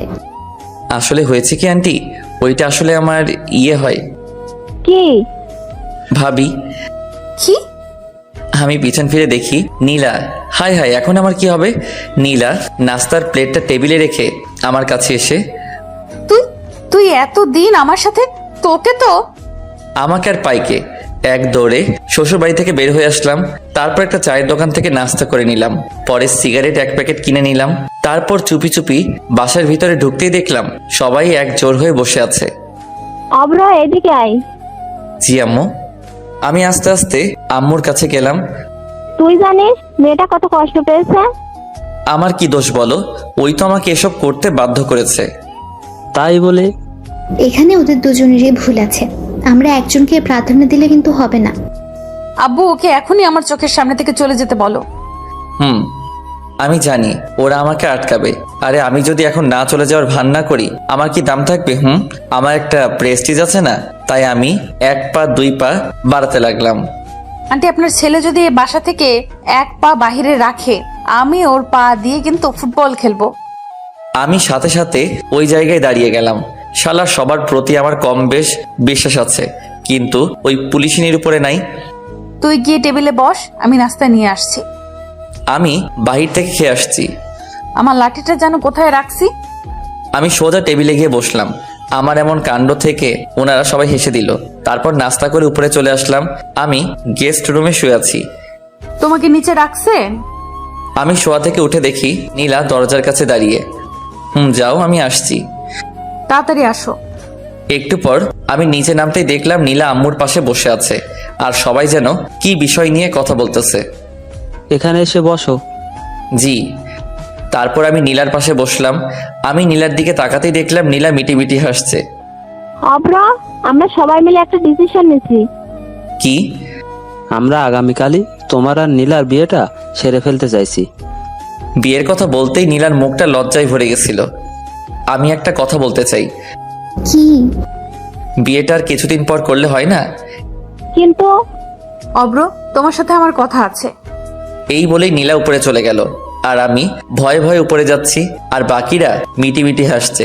Speaker 1: আসলে হয়েছে কি আন্টি, ওইটা আসলে আমার হয়
Speaker 4: কি
Speaker 1: ভাবি।
Speaker 2: কি?
Speaker 1: আমি পিছন ফিরে দেখি নীলা। হাই হাই, এখন আমার কি হবে? নীলা নাস্তার প্লেটটা টেবিলে রেখে আমার কাছে এসে,
Speaker 2: তুই এতদিন আমার সাথে, তোকে তো।
Speaker 1: আমাকে আর পাইকে এক দৌড়ে শ্বশুর বাড়ি থেকে বের হয়ে আসলাম। তারপর একটা চায়ের দোকান থেকে নাস্তা করে নিলাম। পরে সিগারেট এক প্যাকেট কিনে নিলাম। তারপর চুপি চুপি বাসার ভিতরে ঢুকতেই দেখলাম সবাই এক জোর হয়ে বসে আছে।
Speaker 4: অভ্র, এদিকে আয়।
Speaker 1: জি আম্মু। আমি আস্তে আস্তে আম্মুর কাছে গেলাম।
Speaker 4: তুই জানিস মেয়েটা কত কষ্ট পেয়েছে?
Speaker 1: আমার কি দোষ বলো? ওই তো আমাকে এসব করতে বাধ্য করেছে।
Speaker 8: তাই বলে?
Speaker 5: এখানে ওদের দুজনেরই ভুল আছে, আমরা একজনকে প্রাধান্য দিলে কিন্তু হবে না।
Speaker 2: আব্বু, ওকে এখনই আমার চোখের সামনে থেকে চলে যেতে বলো।
Speaker 1: আমি জানি ওরা আমাকে আটকাবে। আরে আমি যদি এখন না চলে যাওয়ার ভান না করি আমার কি দাম থাকবে? আমার একটা প্রেস্টিজ আছে না? তাই আমি 1 পা 2 পা বাড়াতে লাগলাম।
Speaker 2: আন্টি, আপনার ছেলে যদি এই বাসা থেকে 1 পা বাহিরে রাখে, আমি ওর পা দিয়ে কিন্তু ফুটবল খেলবো।
Speaker 1: আমি সাথে সাথে ওই জায়গায় দাঁড়িয়ে গেলাম। শালা সবার প্রতি আমার কম বেশ বিশ্বাস আছে, কিন্তু ওই পুলিশিনীর উপরে নাই।
Speaker 2: তুই গিয়ে টেবিলে বস, আমি নাস্তা নিয়ে আসছি।
Speaker 1: আমি বাহির থেকে খেয়ে আসছি।
Speaker 2: আমার লাঠিটা যেন কোথায় রাখছি।
Speaker 1: আমি সোজা টেবিলে গিয়ে বসলাম। আমার এমন কাণ্ড থেকে ওনারা সবাই হেসে দিল। তারপর নাস্তা করে উপরে চলে আসলাম। আমি গেস্ট রুমে শুয়ে আছি।
Speaker 2: তোমাকে নিচে রাখছে?
Speaker 1: আমি শোয়া থেকে উঠে দেখি নীলা দরজার কাছে দাঁড়িয়ে। যাও, আমি আসছি।
Speaker 2: তাড়াতাড়ি আসো।
Speaker 1: একটু পর আমি নিচে নামতেই দেখলাম নীলা আম্মুর পাশে বসে আছে আর সবাই যেন কি বিষয় নিয়ে কথা বলতেছে।
Speaker 8: এখানে এসে বসো।
Speaker 1: জি। তারপর আমি নীলার পাশে বসলাম। আমি নীলার দিকে তাকাতেই দেখলাম নীলা মিটি হাসছে।
Speaker 4: অভ্র, আমরা সবাই মিলে একটা ডিসিশন নিয়েছি।
Speaker 1: কি?
Speaker 8: আমরা আগামীকালই তোমার আর নীলার বিয়েটা সেরে ফেলতে চাইছি।
Speaker 1: বিয়ের কথা বলতেই নীলার মুখটা লজ্জায় ভরে গেছিল। আমি একটা কথা বলতে চাই।
Speaker 5: কি?
Speaker 1: বিয়েটা আর কিছুদিন পর করলে হয় না?
Speaker 4: কিন্তু
Speaker 2: অব্র, তোমার সাথে আমার কথা আছে।
Speaker 1: এই বলেই নীলা উপরে চলে গেল আর আমি ভয়ে ভয়ে উপরে যাচ্ছি আর বাকিরা মিটি হাসছে।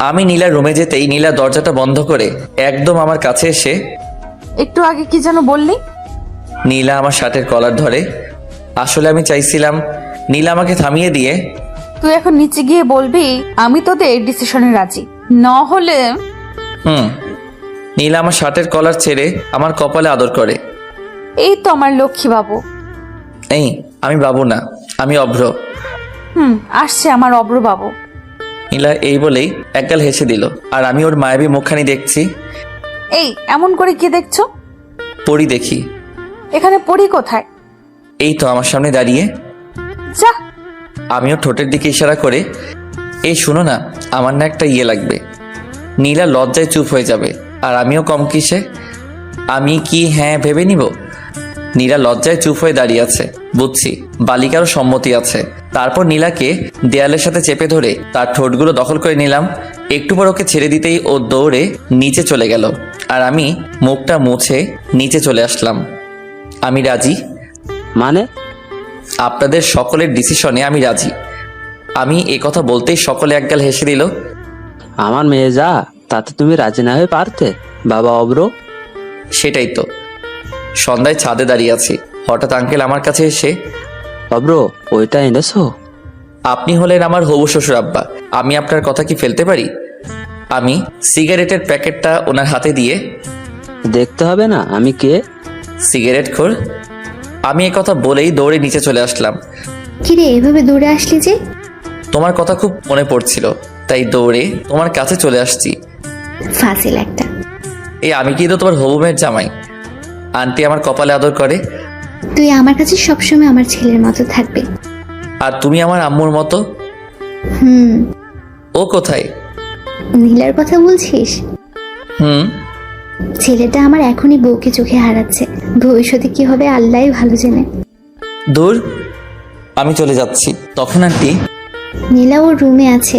Speaker 1: আমি নীলার রুমে যেতেই নীলা দরজাটা বন্ধ করে একদম আমার কাছে এসে,
Speaker 2: একটু আগে কি যেন বললি?
Speaker 1: নীলা আমার শার্টের কলার ধরে। আসলে আমি চাইছিলাম নীলা আমাকে থামিয়ে দিয়ে,
Speaker 2: তুই এখন নিচে গিয়ে বলবি আমি তোদের ডিসিশনে রাজি, না হলে।
Speaker 1: নীলা আমার শার্টের কলার ছেড়ে আমার কপালে আদর করে।
Speaker 2: এই তো আমার লক্ষ্মী বাবু।
Speaker 1: এই, আমি বাবু না, আমি অভ্র।
Speaker 2: আসছে আমার অব্র বাবু।
Speaker 1: নীলা এই বলেই একগাল হেসে দিল, আর আমি ওর মায়াবী মুখখানি দেখছি।
Speaker 2: এই এমন করে কি দেখছো?
Speaker 1: পরি দেখি।
Speaker 2: এখানে পড়ি কোথায়?
Speaker 1: এই তো আমার সামনে দাঁড়িয়ে।
Speaker 2: যা।
Speaker 1: আমিও ঠোঁটের দিকে ইশারা করে, এই শুনো না, আমার না একটা ইয়ে লাগবে। নীলা লজ্জায় চুপ হয়ে যাবে, আর আমিও কম কিসে, আমি কি হ্যাঁ ভেবে নিব। নীলা লজ্জায় চুপ হয়ে দাঁড়িয়ে আছে, বুঝছি বালিকারও সম্মতি আছে। তারপর নীলাকে দেয়ালের সাথে চেপে ধরে তার ঠোঁটগুলো দখল করে নিলাম। একটু পর ওকে ছেড়ে দিতেই ও দৌড়ে নিচে চলে গেল, আর আমি মুখটা মুছে নিচে চলে আসলাম। আমি রাজি,
Speaker 8: মানে?
Speaker 1: আপনাদের সকলের ডিসিশনে আমি রাজি। আমি এ কথা বলতেই সকলে একগাল হেসে দিল।
Speaker 8: আমার মেয়ে যা, তাতে তুমি রাজি না হয়ে পারতে বাবা অব্র?
Speaker 1: সেটাই তো। সন্ধ্যায় ছাদে দাঁড়িয়ে আছি, হঠাৎ আঙ্কেল আমার কাছে এসে,
Speaker 8: অব্র ওইটা এনেছো?
Speaker 1: আপনি হলেন আমার হবু শ্বশুর আব্বা, আমি আপনার কথা কি ফেলতে পারি? আমি সিগারেটের প্যাকেটটা ওনার হাতে দিয়ে,
Speaker 8: দেখতে হবে না আমি কে?
Speaker 1: সিগারেট খোর। আমি এ কথা বলেই দৌড়ে নিচে চলে আসলাম।
Speaker 5: কিরে এভাবে দৌড়ে আসলি যে?
Speaker 1: তোমার কথা খুব মনে পড়ছিল, তাই দৌড়ে তোমার কাছে চলে আসছি।
Speaker 5: ফাজিল একটা।
Speaker 1: এই আমি কি তো তোমার হবু মেয়ের জামাই? আন্টি আমার কপালে আদর করে।
Speaker 5: তুই আমার কাছে সবসময় আমার ছেলের মতো থাকবে।
Speaker 1: আর তুমি আমার আম্মুর মতো।
Speaker 5: হুম।
Speaker 1: ও কোথায়?
Speaker 5: নীলার কথা বলছিস?
Speaker 1: হুম।
Speaker 5: ছেলেটা আমার এখনই বউকে চোখে হারাচ্ছে, ভবিষ্যতে কি হবে আল্লাহই ভালো জানে।
Speaker 1: দূর, আমি চলে যাচ্ছি। তখন আন্টি,
Speaker 5: নীলা ওর রুমে আছে।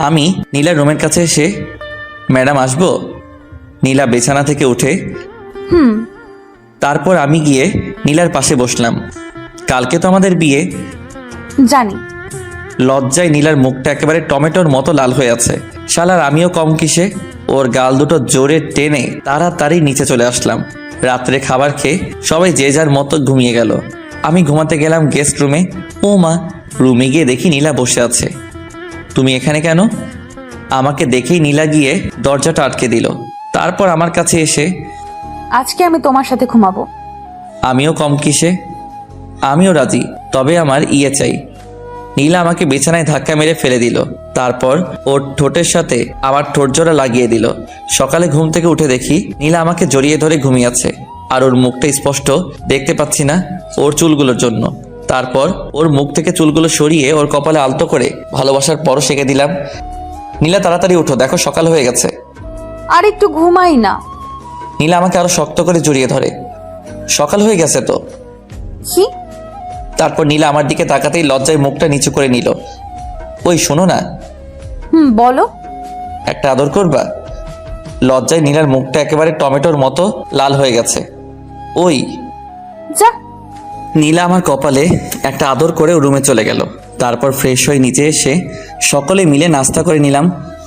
Speaker 1: আমি নীলার রুমের কাছে এসে, ম্যাডাম আসবো? নীলা বিছানা থেকে উঠে, তারপর আমি গিয়ে নীলার পাশে বসলাম। কালকে তো আমাদের বিয়ে।
Speaker 2: জানি।
Speaker 1: লজ্জায় নীলার মুখটা একেবারে টমেটোর মতো লাল হয়ে আছে। শালার আমিও কম কিসে, ওর গাল দুটো জোরে টেনে তাড়াতাড়ি নিচে চলে আসলাম। রাত্রে খাবার খেয়ে সবাই যে যার মতো ঘুমিয়ে গেল। আমি ঘুমাতে গেলাম গেস্ট রুমে। ও মা, রুমে গিয়ে দেখি নীলা বসে আছে। তুমি এখানে কেন? আমাকে দেখেই নীলা গিয়ে দরজাটা আটকে দিল। তারপর আমার কাছে এসে,
Speaker 2: আজকে আমি তোমার সাথে ঘুমাবো।
Speaker 1: আমিও কম কিসে, আমিও রাজি, তবে আমার ইয়ে চাই। নীলা আমাকে বিছানায় ধাক্কা মেরে ফেলে দিল, তারপর ওর ঠোঁটের সাথে আমার ঠোঁট জোড়া লাগিয়ে দিল। সকালে ঘুম থেকে উঠে দেখি নীলা আমাকে জড়িয়ে ধরে ঘুমিয়ে আছে, আর ওর মুখটা স্পষ্ট দেখতে পাচ্ছি না ওর চুলগুলোর জন্য। তারপর ওর মুখ থেকে চুলগুলো সরিয়ে ওর কপালে আলতো করে ভালোবাসার পরও সেঁকে দিলাম। নীলা তাড়াতাড়ি উঠো, দেখো সকাল হয়ে গেছে।
Speaker 2: আর একটু ঘুমাই না।
Speaker 1: নীলা আমাকে আরো শক্ত করে জড়িয়ে ধরে। সকাল হয়ে গেছে তো।
Speaker 2: কি?
Speaker 1: তারপর নীলা আমার দিকে তাকাতেই লজ্জায় মুখটা নিচু করে নিল। ওই শোনো না।
Speaker 2: বলো।
Speaker 1: একটা আদর করবা? লজ্জায় নীলার মুখটা একেবারে টমেটোর মতো লাল হয়ে গেছে। ওই
Speaker 2: যা।
Speaker 1: নীলা আমার কপালে একটা আদর করে রুমে চলে গেল। তারপর ফ্রেশ হয়ে নিচে এসে সকলে মিলে নাস্তা করে নিলাম।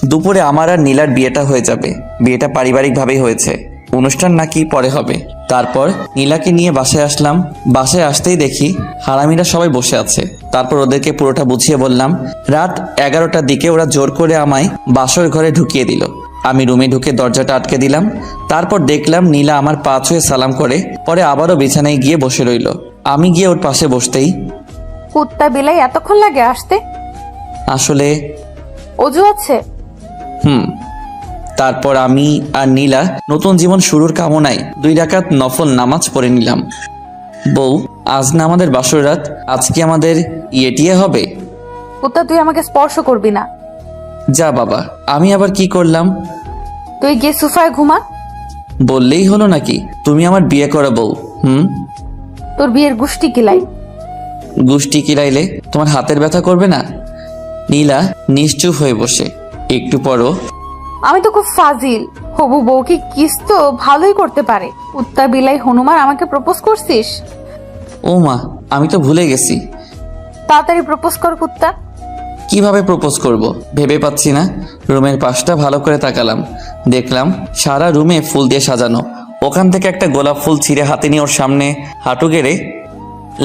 Speaker 1: দুপুরে আমার আর নীলার বিয়েটা হয়ে যাবে। বিয়েটা পারিবারিকভাবেই হয়েছে, অনুষ্ঠান নাকি পরে হবে। তারপর নীলাকে নিয়ে বাসায় আসলাম। বাসায় আসতেই দেখি হারামিরা সবাই বসে আছে। তারপর ওদেরকে পুরোটা বুঝিয়ে বললাম। রাত 11টার দিকে ওরা জোর করে আমায় বাসর ঘরে ঢুকিয়ে দিল। আমি রুমে ঢুকে দরজাটা আটকে দিলাম। তারপর দেখলাম নীলা আমার পা ছুঁয়ে সালাম করে পরে আবারও বিছানায় গিয়ে বসে রইল। আমি গিয়ে ওর পাশে বসতেই,
Speaker 2: কুত্তা বিলাই এতক্ষণ লাগে আসতে?
Speaker 1: আসলে
Speaker 2: অজু আছে?
Speaker 1: তারপর আমি আর নীলা নতুন জীবন শুরুর কামনায় 2 রাকাত নফল নামাজ পড়ে নিলাম। বউ, আজ না আমাদের বাসর রাত, আজ কি আমাদের ইয়েটিয়ে হবে?
Speaker 2: কুত্তা, তুই আমাকে স্পর্শ করবি না।
Speaker 1: যা বাবা, আমি আবার কি করলাম?
Speaker 2: তুই গিয়ে সোফায় ঘুমা।
Speaker 1: বললেই হলো নাকি? তুমি আমার বিয়ে করা বউ।
Speaker 2: তোর বিয়ের গুষ্টি কিলাই।
Speaker 1: গুষ্টি কিলাইলে তোমার হাতের ব্যথা করবে না? নীলা নিশ্চুপ হয়ে বসে। একটু পরও,
Speaker 2: আমি তো খুব ফাজিল। হবু বউ কি কিস তো ভালোই করতে পারে। কুত্তা বিলাই হনুমান আমাকে প্রপোজ করছিস?
Speaker 1: ও মা, আমি তো ভুলে গেছি।
Speaker 2: তাড়াতাড়ি প্রপোজ কর কুত্তা।
Speaker 1: কিভাবে প্রপোজ করব ভেবে পাচ্ছি না। রুমের পাশটা ভালো করে তাকালাম, দেখলাম সারা রুমে ফুল দিয়ে সাজানো। ওখান থেকে একটা গোলাপ ফুল ছিঁড়ে হাতে নিয়ে ওর সামনে হাঁটু গেড়ে,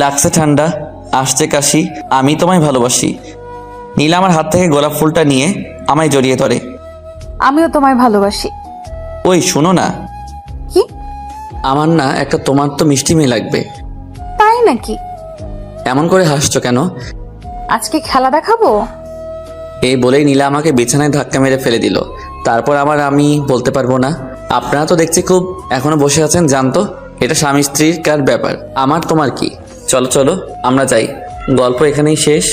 Speaker 1: লাগছে ঠান্ডা, আসছে কাশি, আমি তোমায় ভালোবাসি। নীলা আমার হাত থেকে গোলাপ ফুলটা নিয়ে আমায় জড়িয়ে ধরে।
Speaker 2: আমিও তোমায় ভালোবাসি।
Speaker 1: ওই শোনো না।
Speaker 2: কি?
Speaker 1: আমার না একটা তোমার তো মিষ্টি মেয়ে লাগবে।
Speaker 2: তাই নাকি?
Speaker 1: এমন করে হাসছো কেন?
Speaker 2: আজকে খেলা দেখাবো?
Speaker 3: এই বলেই নীলা আমাকে বিছানায় ধাক্কা মেরে ফেলে দিল। তারপর আমি বলতে পারবো না। আপনারা তো দেখছি খুব এখনো বসে আছেন, জানতো এটা স্বামী স্ত্রীর কার ব্যাপার, আমার তোমার কি? চলো চলো আমরা যাই, গল্প এখানেই শেষ।